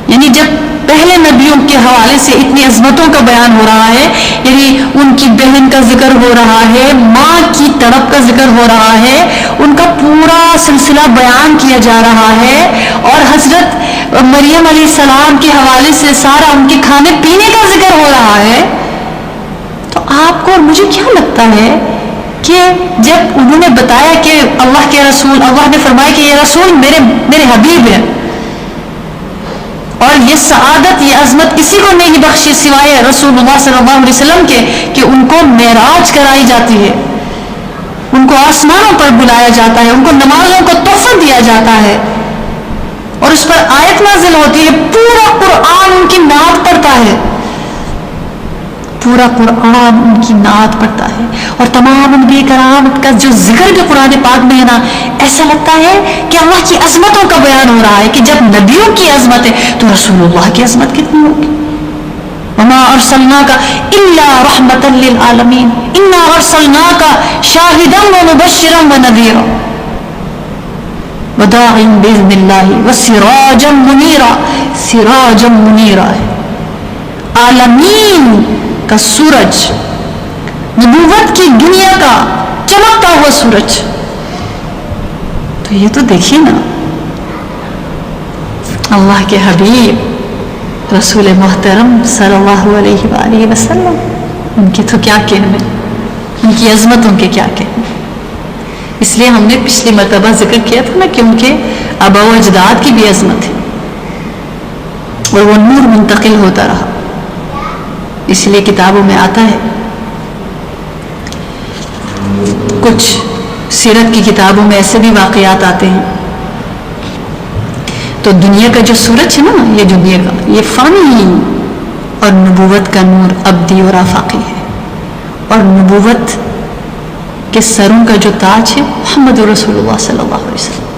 یعنی جب پہلے نبیوں کے حوالے سے اتنی عظمتوں کا بیان ہو رہا ہے، یعنی ان کی بہن کا ذکر ہو رہا ہے، ماں کی تڑپ کا ذکر ہو رہا ہے، ان کا پورا سلسلہ بیان کیا جا رہا ہے، اور حضرت مریم علیہ السلام کے حوالے سے سارا ان کے کھانے پینے کا ذکر ہو رہا ہے، تو آپ کو اور مجھے کیا لگتا ہے کہ جب انہوں نے بتایا کہ اللہ کے رسول، اللہ نے فرمایا کہ یہ رسول میرے حبیب ہے، اور یہ سعادت، یہ عظمت کسی کو نہیں بخشی سوائے رسول اللہ صلی اللہ علیہ وسلم کے، کہ ان کو معراج کرائی جاتی ہے، ان کو آسمانوں پر بلایا جاتا ہے، ان کو نمازوں کو تحفہ دیا جاتا ہے، اور اس پر آیت نازل ہوتی ہے، پورا قرآن ان کی نعت پڑھتا ہے، پورا قرآن ان کی نعت پڑھتا ہے، اور تمام انبیاء کرام کا جو ذکر بھی قرآن پاک میں ہے نا، ایسا لگتا ہے کہ اللہ کی عظمتوں کا بیان ہو رہا ہے، کہ جب نبیوں کی عظمت ہے تو رسول اللہ کی عظمت کتنی ہوگی۔ وما ارسلناک الا رحمتا للعالمین انا ارسلناک شاہدا ومبشرا ونذیرا وداعیا باذن اللہ وسراجا منیرا، سراجا منیرا ہے عالمین کا سورج، نبوت کی دنیا کا چمکتا ہوا سورج۔ تو یہ تو دیکھیے نا، اللہ کے حبیب رسول محترم صلی اللہ علیہ وآلہ وسلم، ان کی تو کیا کہنے، ان کی عظمتوں کے کیا کہنے۔ اس لیے ہم نے پچھلی مرتبہ ذکر کیا تھا نا کہ ان کے آباء و اجداد کی بھی عظمت ہے، اور وہ نور منتقل ہوتا رہا۔ اس لیے کتابوں میں آتا ہے، کچھ سیرت کی کتابوں میں ایسے بھی واقعات آتے ہیں، تو دنیا کا جو سورج ہے نا، یہ دنیا کا یہ فانی، اور نبوت کا نور ابدی اور آفاقی ہے، اور نبوت کے سروں کا جو تاج ہے محمد رسول اللہ صلی اللہ علیہ وسلم۔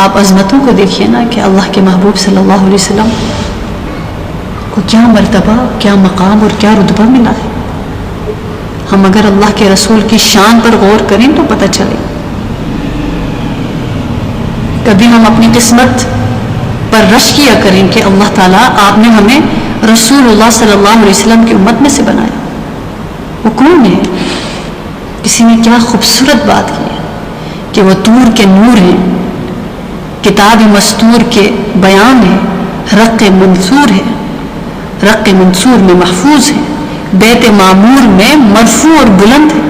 آپ عظمتوں کو دیکھیے نا کہ اللہ کے محبوب صلی اللہ علیہ وسلم کو کیا مرتبہ، کیا مقام اور کیا رتبہ ملا ہے۔ ہم اگر اللہ کے رسول کی شان پر غور کریں تو پتہ چلے، کبھی ہم اپنی قسمت پر رش کیا کریں کہ اللہ تعالیٰ آپ نے ہمیں رسول اللہ صلی اللہ علیہ وسلم کی امت میں سے بنایا۔ وہ کون ہے؟ کسی نے کیا خوبصورت بات کی ہے کہ وہ طور کے نور ہیں، کتاب مستور کے بیان ہے، رق منصور ہے، رق منصور میں محفوظ ہے، بیت معمور میں مرفوع اور بلند ہے،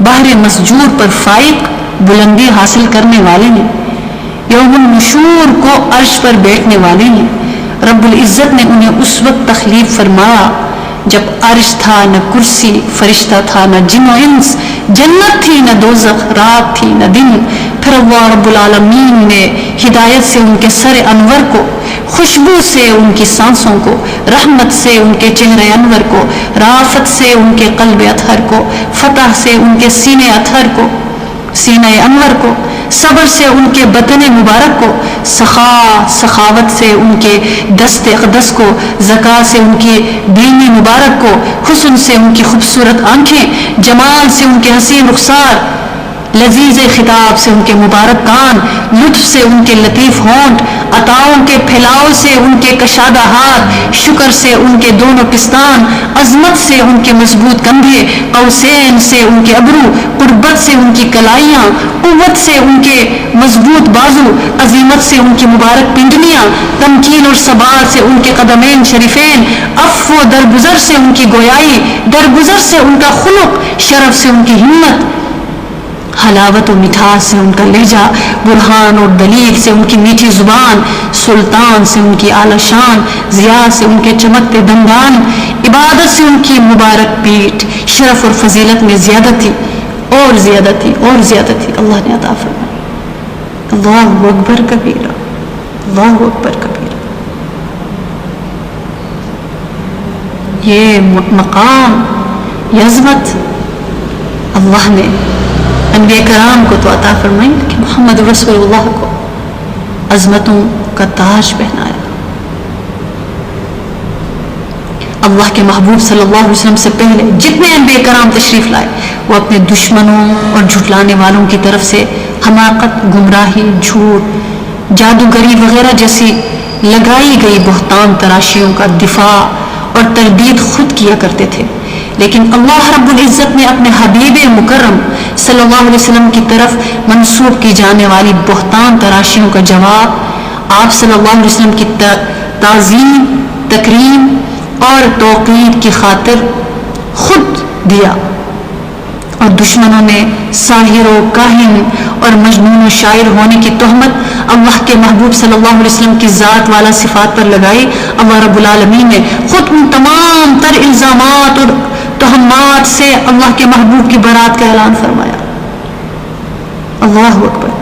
بحر مسجور پر فائق بلندی حاصل کرنے والے ہیں، یوم النشور کو عرش پر بیٹھنے والے ہیں۔ رب العزت نے انہیں اس وقت تخلیق فرمایا جب عرش تھا نہ کرسی، فرشتہ تھا نہ جن و انس، جنت تھی نہ دوزخ، رات تھی نہ دن۔ پھر اللہ رب العالمین نے ہدایت سے ان کے سر انور کو، خوشبو سے ان کی سانسوں کو، رحمت سے ان کے چہرے انور کو، رافت سے ان کے قلب اطہر کو، فتح سے ان کے سینے اطہر کو، سینہ انور کو، صبر سے ان کے بطن مبارک کو، سخاوت سے ان کے دست اقدس کو، زکاة سے ان کی بینی مبارک کو، حسن سے ان کی خوبصورت آنکھیں، جمال سے ان کے حسین رخسار، لذیذ خطاب سے ان کے مبارک کان، لطف سے ان کے لطیف ہونٹ، عطاؤں کے پھیلاؤ سے ان کے کشادہ ہاتھ، شکر سے ان کے دونوں پستان، عظمت سے ان کے مضبوط کندھے، قوسین سے ان کے ابرو، قربت سے ان کی کلائیاں، قوت سے ان کے مضبوط بازو، عظیمت سے ان کی مبارک پنڈلیاں، تمکین اور ثبات سے ان کے قدمین شریفین، عفو و درگزر سے ان کی گویائی، درگزر سے ان کا خلق، شرف سے ان کی ہمت، حلاوت و مٹھاس سے ان کا لہجہ، برہان اور دلیل سے ان کی میٹھی زبان، سلطان سے ان کی اعلی شان، ضیاء سے ان کے چمکتے دندان، عبادت سے ان کی مبارک پیٹھ، شرف اور فضیلت میں زیادتی اور زیادتی اور زیادتی اللہ نے عطا فرمائی۔ اللہ اکبر کبیرہ، اللہ اکبر کبیرہ۔ یہ مقام، یہ عظمت اللہ نے انبیاء کرام کو تو عطا فرمائی، کہ محمد رسول اللہ کو عظمتوں کا تاج پہنایا۔ اللہ کے محبوب صلی اللہ علیہ وسلم سے پہلے جتنے انبیاء کرام تشریف لائے، وہ اپنے دشمنوں اور جھٹلانے والوں کی طرف سے حماقت، گمراہی، جھوٹ، جادوگری وغیرہ جیسی لگائی گئی بہتان تراشیوں کا دفاع اور تردید خود کیا کرتے تھے، لیکن اللہ رب العزت نے اپنے حبیب مکرم صلی اللہ علیہ وسلم کی طرف منسوب کی جانے والی بہتان تراشیوں کا جواب آپ صلی اللہ علیہ وسلم کی تعظیم، تکریم اور توقیر کی خاطر خود دیا، اور دشمنوں نے ساحر و کاہن اور مجنون و شاعر ہونے کی تہمت اللہ کے محبوب صلی اللہ علیہ وسلم کی ذات والا صفات پر لگائی۔ اللہ رب العالمین نے خود ان تمام تر الزامات اور تہمات سے اللہ کے محبوب کی برات کا اعلان فرمایا۔ اللہ اکبر۔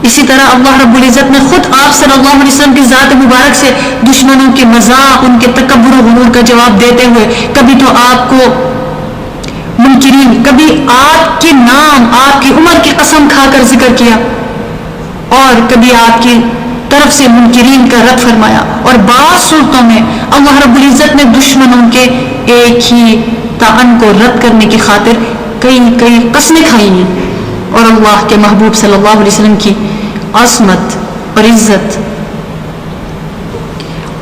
اسی طرح اللہ رب العزت نے خود آپ صلی اللہ علیہ وسلم کی ذات مبارک سے دشمنوں کے مذاق، ان کے تکبر و غرور کا جواب دیتے ہوئے کبھی تو آپ کو منکرین، کبھی آپ کے نام، آپ کی عمر کی قسم کھا کر ذکر کیا، اور کبھی آپ کی طرف سے منکرین کا رد فرمایا، اور بعض صورتوں میں اللہ رب العزت نے دشمنوں کے ایک ہی طعن کو رد کرنے کی خاطر کئی قسمیں کھائی ہیں، اور اللہ کے محبوب صلی اللہ علیہ وسلم کی عظمت اور عزت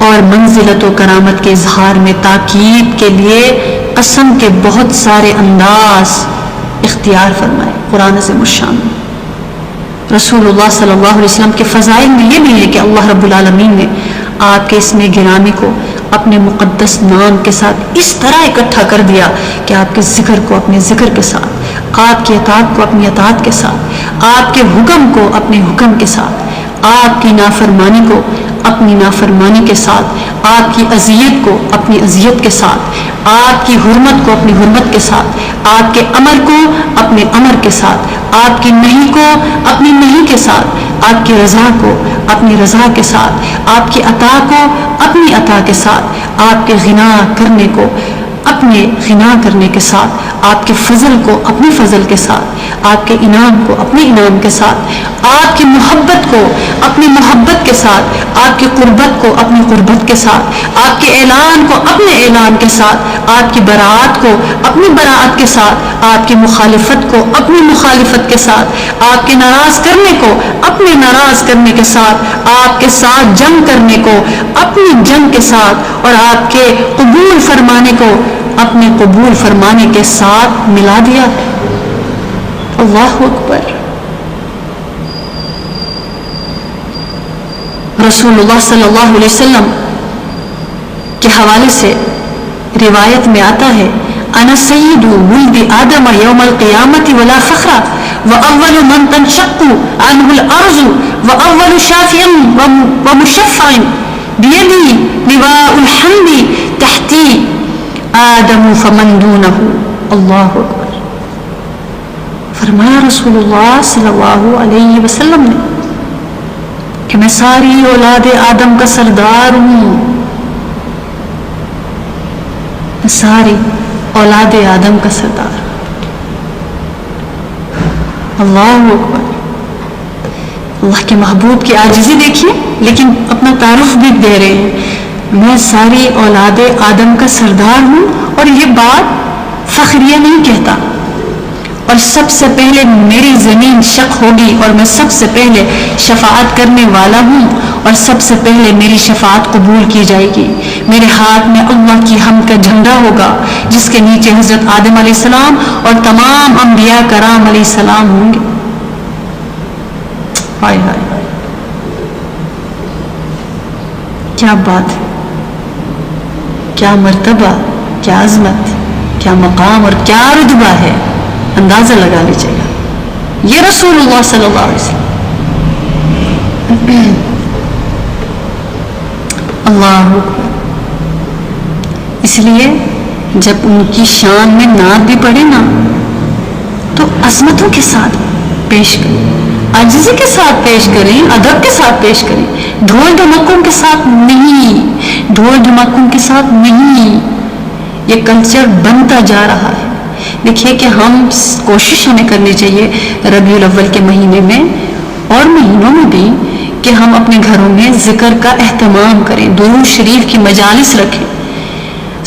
اور منزلت و کرامت کے اظہار میں تاکید کے لیے قسم کے بہت سارے انداز اختیار فرمائے قرآن عظیم الشان میں۔ رسول اللہ صلی اللہ علیہ وسلم کے فضائل میں یہ بھی ہے کہ اللہ رب العالمین نے آپ کے اسم گرامی کو اپنے مقدس نام کے ساتھ اس طرح اکٹھا کر دیا کہ آپ کے ذکر کو اپنے ذکر کے ساتھ، آپ کی اطاعت کو اپنی اطاعت کے ساتھ، آپ کے حکم کو اپنے حکم کے ساتھ، آپ کی نافرمانی کو اپنی نافرمانی کے ساتھ، آپ کی اذیت کو اپنی اذیت کے ساتھ، آپ کی حرمت کو اپنی حرمت کے ساتھ، آپ کے امر کو اپنے امر کے ساتھ، آپ کی نہیں کو اپنی نہیں کے ساتھ، آپ کی رضا کو اپنی رضا کے ساتھ، آپ کی عطا کو اپنی عطا کے ساتھ، آپ کے غنا کرنے کو اپنے غنا کرنے کے ساتھ، آپ کے فضل کو اپنی فضل کے ساتھ، آپ کے انعام کو اپنے انعام کے ساتھ، آپ کی محبت کو اپنی محبت کے ساتھ، آپ کی قربت کو اپنی قربت کے ساتھ، آپ کے اعلان کو اپنے اعلان کے ساتھ، آپ کی براعت کو اپنی براعت کے ساتھ، آپ کی مخالفت کو اپنی مخالفت کے ساتھ، آپ کے ناراض کرنے کو اپنے ناراض کرنے کے ساتھ، آپ کے ساتھ جنگ کرنے کو اپنی جنگ کے ساتھ، اور آپ کے قبول فرمانے کو اپنے قبول فرمانے کے ساتھ ملا دیا۔ اللہ اکبر۔ رسول اللہ صلی اللہ علیہ وسلم کے حوالے سے روایت میں آتا ہے، انا سید ولد آدم یوم القیامت ولا فخر واول من تنشق عنه الارض واول شافع ومشفع بیدی لواء الحمد تحتی آدم فمن دونہ۔ اللہ اکبر۔ فرمایا رسول اللہ صلی اللہ علیہ وسلم نے کہ میں ساری اولاد آدم کا سردار ہوں، میں ساری اولاد آدم کا سردار۔ اللہ اکبر۔ اللہ کے محبوب کی عاجزی دیکھیے، لیکن اپنا تعارف بھی دے رہے ہیں، میں ساری اولاد آدم کا سردار ہوں، اور یہ بات فخریہ نہیں کہتا، اور سب سے پہلے میری زمین شق ہوگی، اور میں سب سے پہلے شفاعت کرنے والا ہوں، اور سب سے پہلے میری شفاعت قبول کی جائے گی۔ میرے ہاتھ میں اللہ کی حمد کا جھنڈا ہوگا، جس کے نیچے حضرت آدم علیہ السلام اور تمام انبیاء کرام علیہ السلام ہوں گے۔ ہائے ہائے، کیا بات ہے، کیا مرتبہ، کیا عظمت، کیا مقام اور کیا رتبہ ہے، اندازہ لگا لیجیے گا۔ یہ رسول اللہ صلی اللہ علیہ وسلم۔ اللہ اکبر۔ اس لیے جب ان کی شان میں نعت بھی پڑھے نا تو عظمتوں کے ساتھ پیش کریں، عاجزی کے ساتھ پیش کریں، ادب کے ساتھ پیش کریں، ڈھول ڈھمکوں کے ساتھ نہیں، ڈھول ڈھمکوں کے ساتھ نہیں۔ یہ کلچر بنتا جا رہا ہے۔ دیکھیے کہ ہم کوشش ہمیں کرنی چاہیے ربیع الاول کے مہینے میں اور مہینوں میں بھی کہ ہم اپنے گھروں میں ذکر کا اہتمام کریں، درود شریف کی مجالس رکھیں،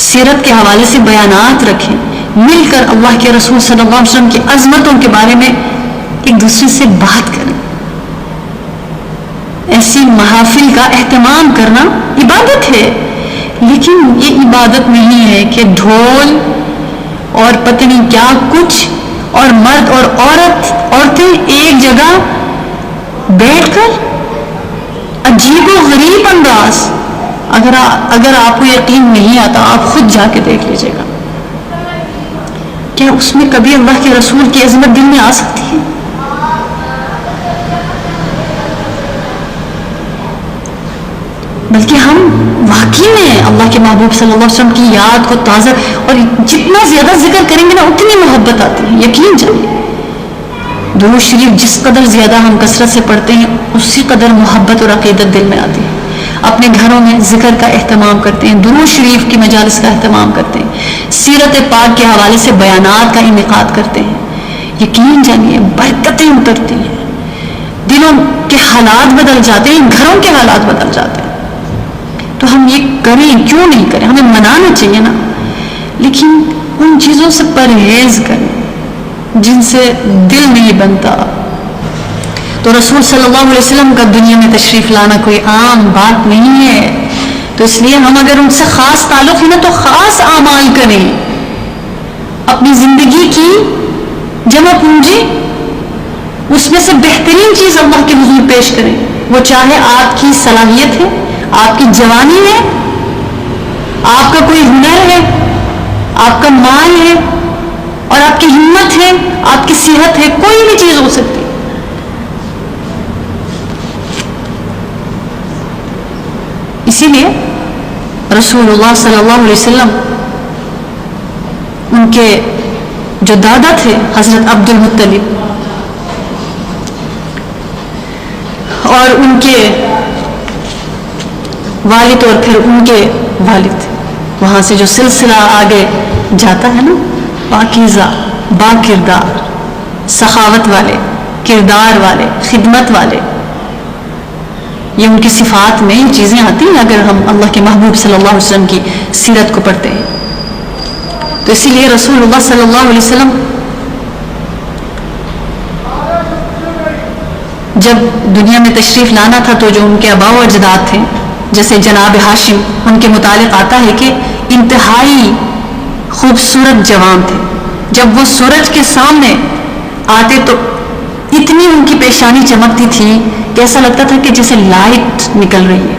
سیرت کے حوالے سے بیانات رکھیں، مل کر اللہ کے رسول صلی اللہ علیہ وسلم کی عظمتوں کے بارے میں ایک دوسرے سے بات کریں۔ ایسی محافل کا اہتمام کرنا عبادت ہے، لیکن یہ عبادت نہیں ہے کہ ڈھول اور پتہ نہیں کیا کچھ اور مرد اور عورتیں ایک جگہ بیٹھ کر عجیب و غریب انداز۔ اگر آپ کو یقین نہیں آتا آپ خود جا کے دیکھ لیجیے گا، کیا اس میں کبھی اللہ کے رسول کی عظمت دل میں آ سکتی ہے؟ بلکہ ہم واقعی میں اللہ کے محبوب صلی اللہ علیہ وسلم کی یاد کو تازہ، اور جتنا زیادہ ذکر کریں گے نا اتنی محبت آتی ہے. یقین جانیے درود شریف جس قدر زیادہ ہم کثرت سے پڑھتے ہیں اسی قدر محبت اور عقیدت دل میں آتی ہے. اپنے گھروں میں ذکر کا اہتمام کرتے ہیں، درود شریف کی مجالس کا اہتمام کرتے ہیں، سیرت پاک کے حوالے سے بیانات کا انعقاد کرتے ہیں. یقین جانیے برکتیں اترتی ہیں، دلوں کے حالات بدل جاتے ہیں، گھروں کے حالات بدل جاتے ہیں. تو ہم یہ کریں کیوں نہیں کریں؟ ہمیں منانا چاہیے نا، لیکن ان چیزوں سے پرہیز کریں جن سے دل نہیں بنتا. تو رسول صلی اللہ علیہ وسلم کا دنیا میں تشریف لانا کوئی عام بات نہیں ہے. تو اس لیے ہم اگر ان سے خاص تعلق ہے نا تو خاص اعمال کریں، اپنی زندگی کی جمع پونجی اس میں سے بہترین چیز اللہ کے حضور پیش کریں. وہ چاہے آپ کی صلاحیت ہے، آپ کی جوانی ہے، آپ کا کوئی ہنر ہے، آپ کا مال ہے اور آپ کی ہمت ہے، آپ کی صحت ہے، کوئی بھی چیز ہو سکتی. اسی لیے رسول اللہ صلی اللہ علیہ وسلم ان کے جو دادا تھے حضرت عبد المطلب اور ان کے والد اور پھر ان کے والد، وہاں سے جو سلسلہ آگے جاتا ہے نا، پاکیزہ، با کردار، سخاوت والے، کردار والے، خدمت والے، یہ ان کی صفات میں یہ چیزیں آتی ہیں اگر ہم اللہ کے محبوب صلی اللہ علیہ وسلم کی سیرت کو پڑھتے ہیں. تو اسی لیے رسول اللہ صلی اللہ علیہ وسلم جب دنیا میں تشریف لانا تھا تو جو ان کے آباء و اجداد تھے جیسے جناب ہاشم، ان کے متعلق آتا ہے کہ انتہائی خوبصورت جوان تھے. جب وہ سورج کے سامنے آتے تو اتنی ان کی پیشانی چمکتی تھی کہ ایسا لگتا تھا کہ جیسے لائٹ نکل رہی ہے،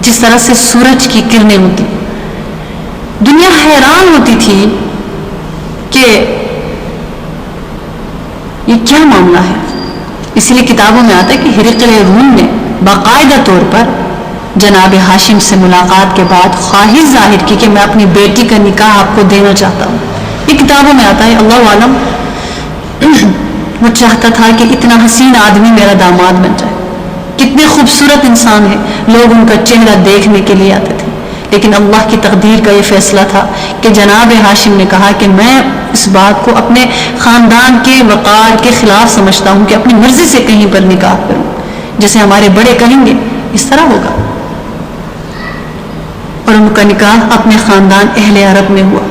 جس طرح سے سورج کی کرنیں ہوتی. دنیا حیران ہوتی تھی کہ یہ کیا معاملہ ہے. اسی لیے کتابوں میں آتا ہے کہ ہرقل روم نے باقاعدہ طور پر جناب ہاشم سے ملاقات کے بعد خواہش ظاہر کی کہ میں اپنی بیٹی کا نکاح آپ کو دینا چاہتا ہوں. یہ کتابوں میں آتا ہے. اللہ عالم وہ چاہتا تھا کہ اتنا حسین آدمی میرا داماد بن جائے. کتنے خوبصورت انسان ہے، لوگ ان کا چہرہ دیکھنے کے لیے آتے تھے. لیکن اللہ کی تقدیر کا یہ فیصلہ تھا کہ جناب ہاشم نے کہا کہ میں اس بات کو اپنے خاندان کے وقار کے خلاف سمجھتا ہوں کہ اپنی مرضی سے کہیں پر نکاح کروں، جیسے ہمارے بڑے کہیں گے اس طرح ہوگا. اور ان کا نکاح اپنے خاندان اہل عرب میں ہوا.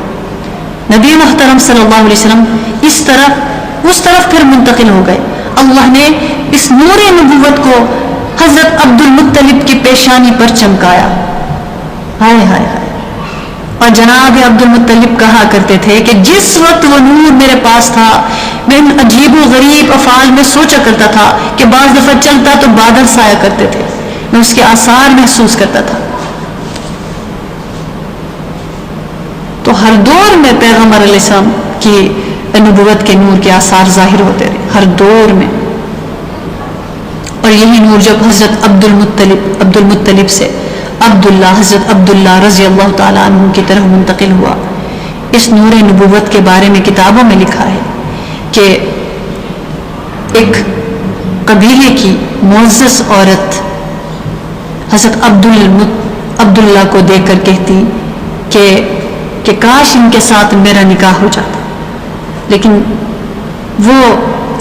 نبی محترم صلی اللہ علیہ وسلم اس طرف پھر منتقل ہو گئے. اللہ نے اس نور نبوت کو حضرت عبد المطلب کی پیشانی پر چمکایا. ہائے ہائے ہائے. اور جناب عبد المطلب کہا کرتے تھے کہ جس وقت وہ نور میرے پاس تھا میں ان عجیب و غریب افعال میں سوچا کرتا تھا کہ بعض دفعہ چلتا تو بادل سایہ کرتے تھے، میں اس کے آثار محسوس کرتا تھا. تو ہر دور میں پیغمبر علیہ السلام کی نبوت کے نور کے آثار ظاہر ہوتے رہے، ہر دور میں. اور یہی نور جب حضرت عبد المطلب سے عبداللہ، حضرت عبداللہ رضی اللہ تعالیٰ عنہ کی طرف منتقل ہوا. اس نور نبوت کے بارے میں کتابوں میں لکھا ہے کہ ایک قبیلے کی معزز عورت حضرت عبداللہ کو دیکھ کر کہتی کہ کاش ان کے ساتھ میرا نکاح ہو جاتا. لیکن وہ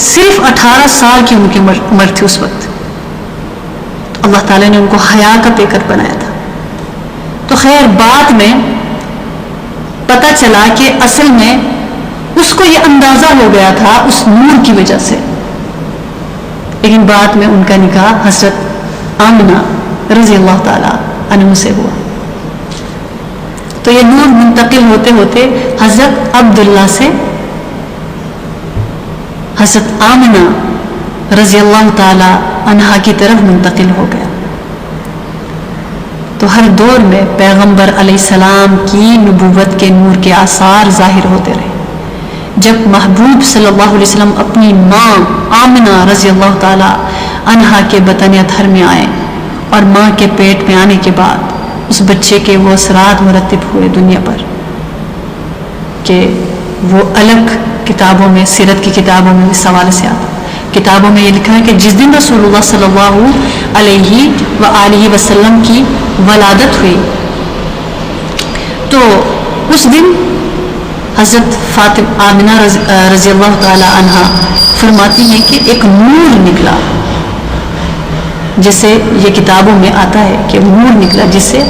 صرف 18 سال کی ان کی عمر تھی اس وقت. اللہ تعالیٰ نے ان کو حیا کا پیکر بنایا تھا. تو خیر بعد میں پتہ چلا کہ اصل میں اس کو یہ اندازہ ہو گیا تھا اس نور کی وجہ سے. لیکن بعد میں ان کا نکاح حضرت آمنہ رضی اللہ تعالیٰ عنہ سے ہوا. تو یہ نور منتقل ہوتے ہوتے حضرت عبداللہ سے حضرت آمنہ رضی اللہ تعالی عنہا کی طرف منتقل ہو گیا. تو ہر دور میں پیغمبر علیہ السلام کی نبوت کے نور کے آثار ظاہر ہوتے رہے. جب محبوب صلی اللہ علیہ وسلم اپنی ماں آمنہ رضی اللہ تعالی عنہا کے بطن اطہر میں آئے اور ماں کے پیٹ میں آنے کے بعد اس بچے کے وہ اثرات مرتب ہوئے دنیا پر کہ وہ الگ کتابوں میں، سیرت کی کتابوں میں اس حوالے سے آتا. کتابوں میں یہ لکھا ہے کہ جس دن رسول اللہ صلی اللہ علیہ وآلہ وسلم کی ولادت ہوئی تو اس دن حضرت فاطمہ آمنہ رضی اللہ تعالی عنہا فرماتی ہیں کہ ایک نور نکلا، جسے یہ کتابوں میں آتا ہے کہ نور نکلا جس سے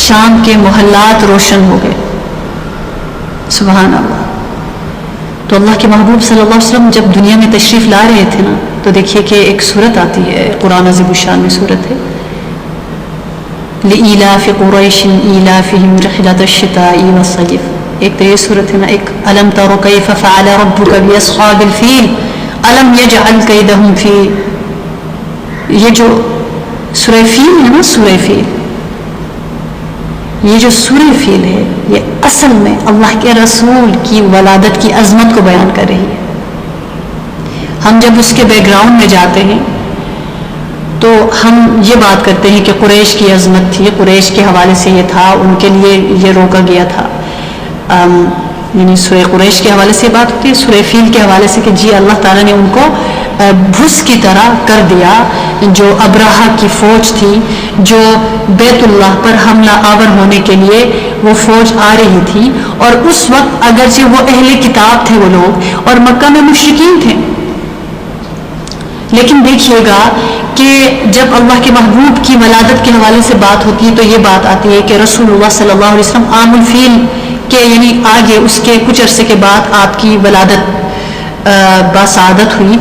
شام کے محلات روشن ہو گئے. سبحان اللہ. تو اللہ کے محبوب صلی اللہ علیہ وسلم جب دنیا میں تشریف لا رہے تھے نا، تو دیکھیے کہ ایک صورت آتی ہے، قرآن عظیم الشان میں صورت ہے لِإِيلَافِ قُرَيْشٍ إِيلَافِهِمْ رِحْلَةَ الشِّتَاءِ وَالصَّيْفِ. ایک تو یہ صورت ہے نا، ایک أَلَمْ تَرَ كَيْفَ فَعَلَ رَبُّكَ بِأَصْحَابِ الْفِيلِ أَلَمْ يَجْعَلْ كَيْدَهُمْ فِي. یہ جو سورہ فیل ہے نا، سورہ فیل، یہ جو سورہ فیل ہے یہ اصل میں اللہ کے رسول کی ولادت کی عظمت کو بیان کر رہی ہے. ہم جب اس کے بیک گراؤنڈ میں جاتے ہیں تو ہم یہ بات کرتے ہیں کہ قریش کی عظمت تھی، قریش کے حوالے سے یہ تھا، ان کے لیے یہ روکا گیا تھا. یعنی سورہ قریش کے حوالے سے بات ہوتی ہے، سورہ فیل کے حوالے سے کہ جی اللہ تعالیٰ نے ان کو بھس کی طرح کر دیا. جو ابرہہ کی فوج تھی، جو بیت اللہ پر حملہ آور ہونے کے لیے وہ فوج آ رہی تھی، اور اس وقت اگرچہ وہ اہل کتاب تھے وہ لوگ اور مکہ میں مشرکین تھے، لیکن دیکھیے گا کہ جب اللہ کے محبوب کی ولادت کے حوالے سے بات ہوتی ہے تو یہ بات آتی ہے کہ رسول اللہ صلی اللہ علیہ وسلم عام الفیل کے یعنی آگے اس کے کچھ عرصے کے بعد آپ کی ولادت باسعادت ہوئی.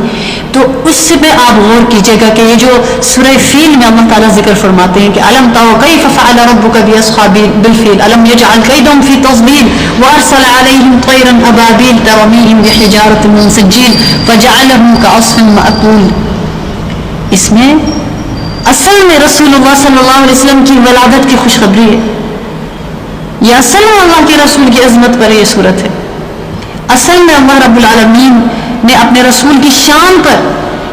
تو اس سے پہ آپ غور کیجئے گا کہ یہ جو سورہ فیل میں اللہ تعالیٰ ذکر فرماتے ہیں کہ أَلَمْ تَرَ كَيْفَ فَعَلَ رَبُّكَ بِأَصْحَابِ الْفِيلِ أَلَمْ يَجْعَلْ كَيْدَهُمْ فِي تَضْلِيلٍ وَأَرْسَلَ عَلَيْهِمْ طَيْرًا أَبَابِيلَ تَرْمِيهِمْ بِحِجَارَةٍ مِّن سِجِّيلٍ فَجَعَلَهُمْ كَعَصْفٍ مَّأْكُولٍ. اس میں اصل میں رسول اللہ صلی اللہ علیہ وسلم کی ولادت کی خوشخبری ہے. یہ اصل میں اللہ کے رسول کی عظمت پر یہ صورت ہے. اصل میں اللہ رب العالمین نے اپنے رسول کی شان پر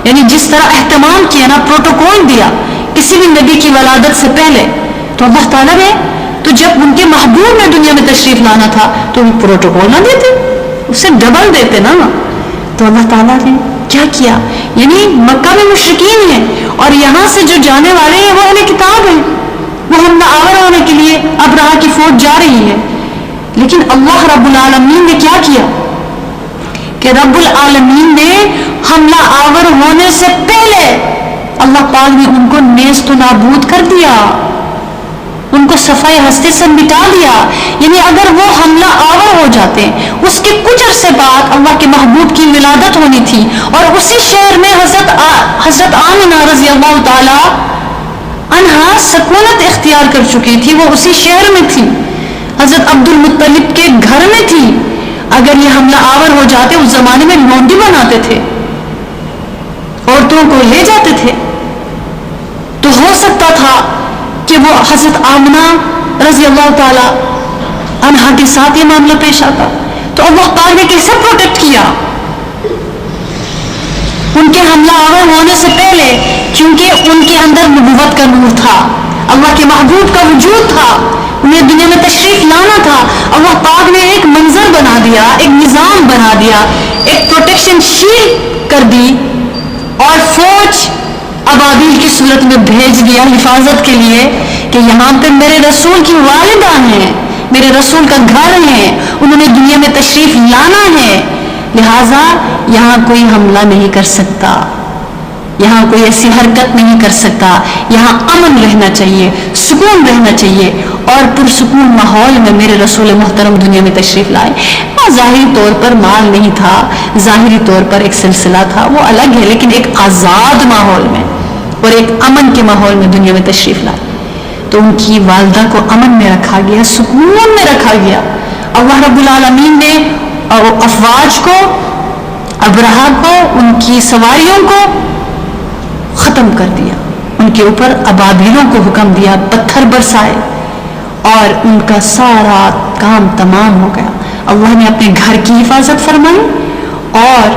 یعنی جس طرح اہتمام کیا نا، پروٹوکول دیا کسی بھی نبی کی ولادت سے پہلے، تو اللہ تعالیٰ نے تو جب ان کے محبوب میں دنیا میں تشریف لانا تھا تو وہ پروٹوکول نہ دیتے، اسے ڈبل دیتے نا. تو اللہ تعالیٰ نے کیا کیا، یعنی مکہ میں مشرکین ہیں اور یہاں سے جو جانے والے ہیں وہ اہل کتاب ہیں، وہ حملہ آور ہونے کے لیے ابرہہ کی فوج جا رہی ہے. لیکن اللہ رب العالمین نے کیا کیا کہ رب العالمین نے حملہ آور ہونے سے پہلے اللہ پاک نے ان کو نیست و نابود کر دیا، ان کو صفحہ ہستی سے مٹا دیا. یعنی اگر وہ حملہ آور ہو جاتے، اس کے کچھ عرصے بعد اللہ کے محبوب کی ولادت ہونی تھی اور اسی شہر میں حضرت آمنہ رضی اللہ تعالی عنہا سکونت اختیار کر چکی تھی، وہ اسی شہر میں تھی، حضرت عبد المطلب کے گھر میں تھی. اگر یہ حملہ آور ہو جاتے، اس زمانے میں لونڈی بناتے تھے، عورتوں کو لے جاتے تھے، تو ہو سکتا تھا کہ وہ حضرت آمنہ رضی اللہ تعالی عنہا کے ساتھ یہ معاملہ پیش آتا. تو اللہ پاک نے کیسے پروٹیکٹ کیا ان کے حملہ آور ہونے سے پہلے، کیونکہ ان کے اندر نبوت کا نور تھا، اللہ کے محبوب کا وجود تھا، انہیں دنیا میں تشریف لانا تھا. اللہ پاک نے ایک منظر بنا دیا، ایک نظام بنا دیا، ایک پروٹیکشن شیلڈ کر دی اور فوج ابابیل کی صورت میں بھیج دیا حفاظت کے لیے کہ یہاں پہ میرے رسول کی والدہ ہیں، میرے رسول کا گھر ہے، انہوں نے دنیا میں تشریف لانا ہے، لہٰذا یہاں کوئی حملہ نہیں کر سکتا، یہاں کوئی ایسی حرکت نہیں کر سکتا، یہاں امن رہنا چاہیے، سکون رہنا چاہیے. اور پرسکون ماحول میں میرے رسول محترم دنیا میں تشریف لائے. ظاہری طور پر مال نہیں تھا، ظاہری طور پر ایک سلسلہ تھا، وہ الگ ہے، لیکن ایک آزاد ماحول میں اور ایک امن کے ماحول میں دنیا میں تشریف لائے. تو ان کی والدہ کو امن میں رکھا گیا، سکون میں رکھا گیا. اللہ رب العالمین نے افواج کو، ابرہہ کو، ان کی سواریوں کو ختم کر دیا، ان کے اوپر ابابیلوں کو حکم دیا، پتھر برسائے اور ان کا سارا کام تمام ہو گیا. اللہ نے اپنے گھر کی حفاظت فرمائی اور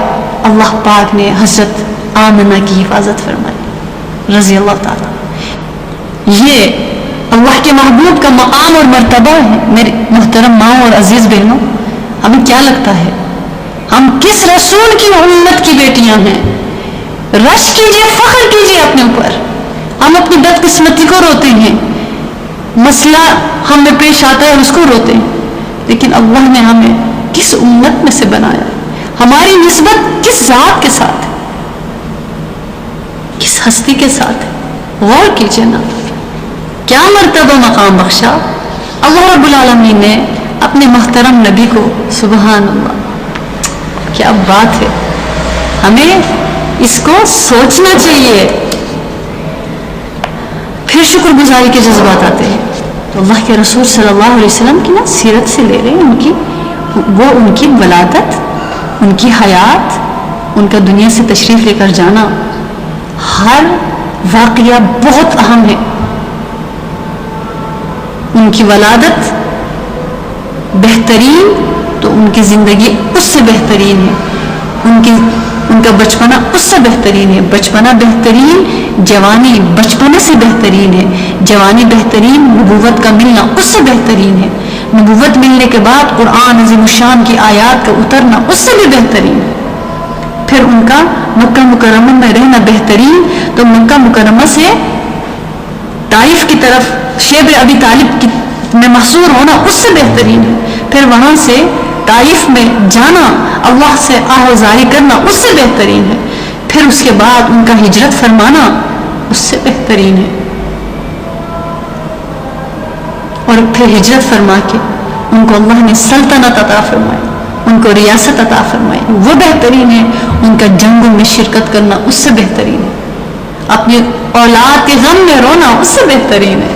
اللہ پاک نے حضرت آمنہ کی حفاظت فرمائی رضی اللہ تعالیٰ. یہ اللہ کے محبوب کا مقام اور مرتبہ ہے. میرے محترم ماں اور عزیز بہنوں، ہمیں کیا لگتا ہے ہم کس رسول کی امت کی بیٹیاں ہیں؟ رش کیجئے، فخر کیجئے اپنے اوپر. ہم اپنی بدقسمتی کو روتے ہیں، مسئلہ ہمیں پیش آتا ہے اس کو روتے ہیں، لیکن اللہ نے ہمیں کس امت میں سے بنایا؟ ہماری نسبت کس ذات کے ساتھ ہے؟ کس ہستی کے ساتھ ہے؟ غور کیجئے نا، کیا مرتبہ مقام بخشا اللہ رب العالمین نے اپنے محترم نبی کو. سبحان اللہ، کیا بات ہے. ہمیں اس کو سوچنا چاہیے. پھر شکر گزاری کے جذبات آتے ہیں تو اللہ کے رسول صلی اللہ علیہ وسلم کی نا سیرت سے لے رہے ہیں. ان کی ولادت، ان کی حیات، ان کا دنیا سے تشریف لے کر جانا، ہر واقعہ بہت اہم ہے. ان کی ولادت بہترین تو ان کی زندگی اس سے بہترین ہے. ان کا بچپنا اس سے بہترین ہے. بچپنا بہترین، جوانی بچپنے سے بہترین ہے. جوانی بہترین، نبوت کا ملنا اس سے بہترین ہے. نبوت ملنے کے بعد قرآن عظیم الشان کی آیات کا اترنا اس سے بھی بہترین ہے. پھر ان کا مکہ مکرمہ میں رہنا بہترین، تو مکہ مکرمہ سے طائف کی طرف شیب ابی طالب میں محصور ہونا اس سے بہترین ہے. پھر وہاں سے طائف میں جانا، اللہ سے آہوازاری کرنا اس سے بہترین ہے. پھر اس کے بعد ان کا ہجرت فرمانا اس سے بہترین ہے. اور پھر ہجرت فرما کے ان کو اللہ نے سلطنت عطا فرمائی، ان کو ریاست عطا فرمائی، وہ بہترین ہے. ان کا جنگوں میں شرکت کرنا اس سے بہترین ہے. اپنی اولاد کے غم میں رونا اس سے بہترین ہے.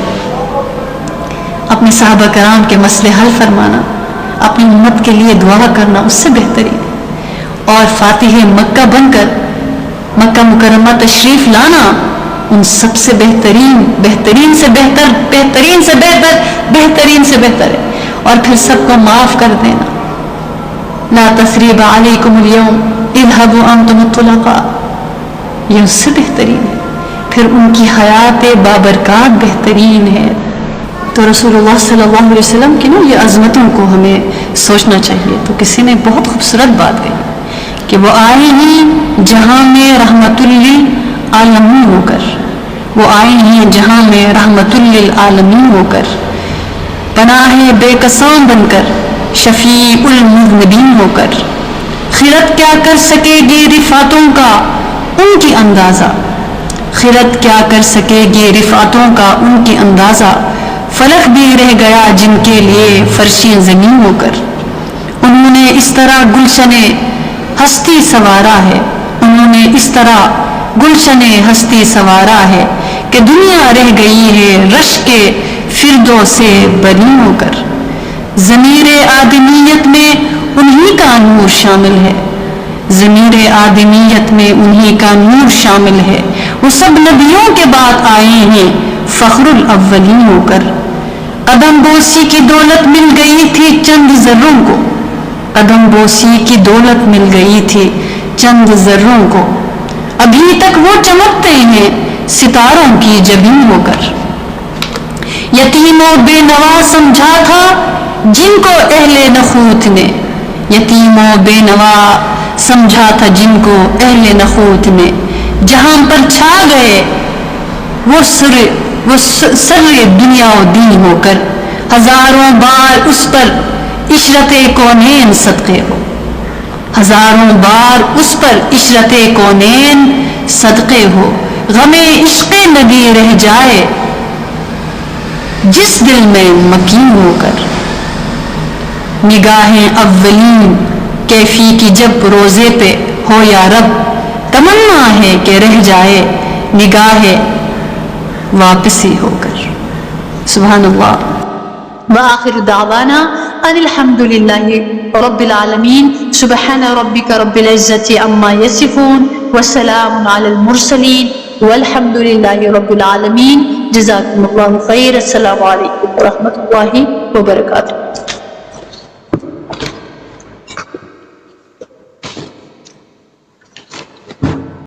اپنے صحابہ کرام کے مسئلے حل فرمانا، اپنی امت کے لیے دعا کرنا اس سے بہترین ہے. اور فاتح مکہ بن کر مکہ مکرمہ تشریف لانا ان سب سے بہترین، بہترین سے بہتر، بہترین سے بہتر، بہترین سے بہتر ہے. اور پھر سب کو معاف کر دینا، لا تثریب علیکم اليوم اذهبوا انتم الطلقاء، یہ اس سے بہترین ہے. پھر ان کی حیات بابرکات بہترین ہے. تو رسول اللہ صلی اللہ علیہ وسلم کی نا یہ عظمتوں کو ہمیں سوچنا چاہیے. تو کسی نے بہت خوبصورت بات کہی کہ وہ آئے ہیں جہاں میں رحمت للعالمین ہو کر، وہ آئے ہیں جہاں میں رحمت للعالمین ہو کر، پناہ بے کساں بن کر، شفیع المذنبین ہو کر. خیرت کیا کر سکے گی رفعتوں کا ان کی اندازہ، خیرت کیا کر سکے گی رفعتوں کا ان کی اندازہ. فلک بھی رہ گیا جن کے لیے فرشیں زمین ہو کر. انہوں نے اس طرح گلشن ہستی سوارا ہے، انہوں نے اس طرح گلشن ہستی سوارا ہے کہ دنیا رہ گئی ہے رش کے فردوں سے بری ہو کر. ضمیر آدمیت میں انہی کا نور شامل ہے، ضمیر آدمیت میں انہی کا نور شامل ہے. وہ سب نبیوں کے بعد آئے ہیں فخر الاولین ہو کر. قدم بوسی کی دولت مل گئی تھی چند ذروں کو، قدم بوسی کی دولت مل گئی تھی چند ذروں کو. ابھی تک وہ چمکتے ہیں ستاروں کی جبین ہو کر. یتیم و بے نوا سمجھا تھا جن کو اہل نخوت نے، یتیم و بے نوا سمجھا تھا جن کو اہل نخوت نے. جہاں پر چھا گئے وہ سر دنیا و دین ہو کر. ہزاروں بار اس پر عشرت کونین صدقے ہو، ہزاروں بار اس پر عشرت کونین صدقے ہو. غم عشق نبی رہ جائے جس دل میں مکین ہو کر. نگاہیں اولین کیفی کی جب روزے پہ ہو یا رب، تمنا ہے کہ رہ جائے نگاہ واپسی ہو کر. سبحان اللہ. وآخر دعوانا ان الحمد للہ رب العالمین. سبحان ربک رب العزت عما یصفون وسلام علی المرسلین والحمد للہ رب العالمین. جزاکم اللہ خیر. السلام علیکم ورحمۃ اللہ وبرکاتہ.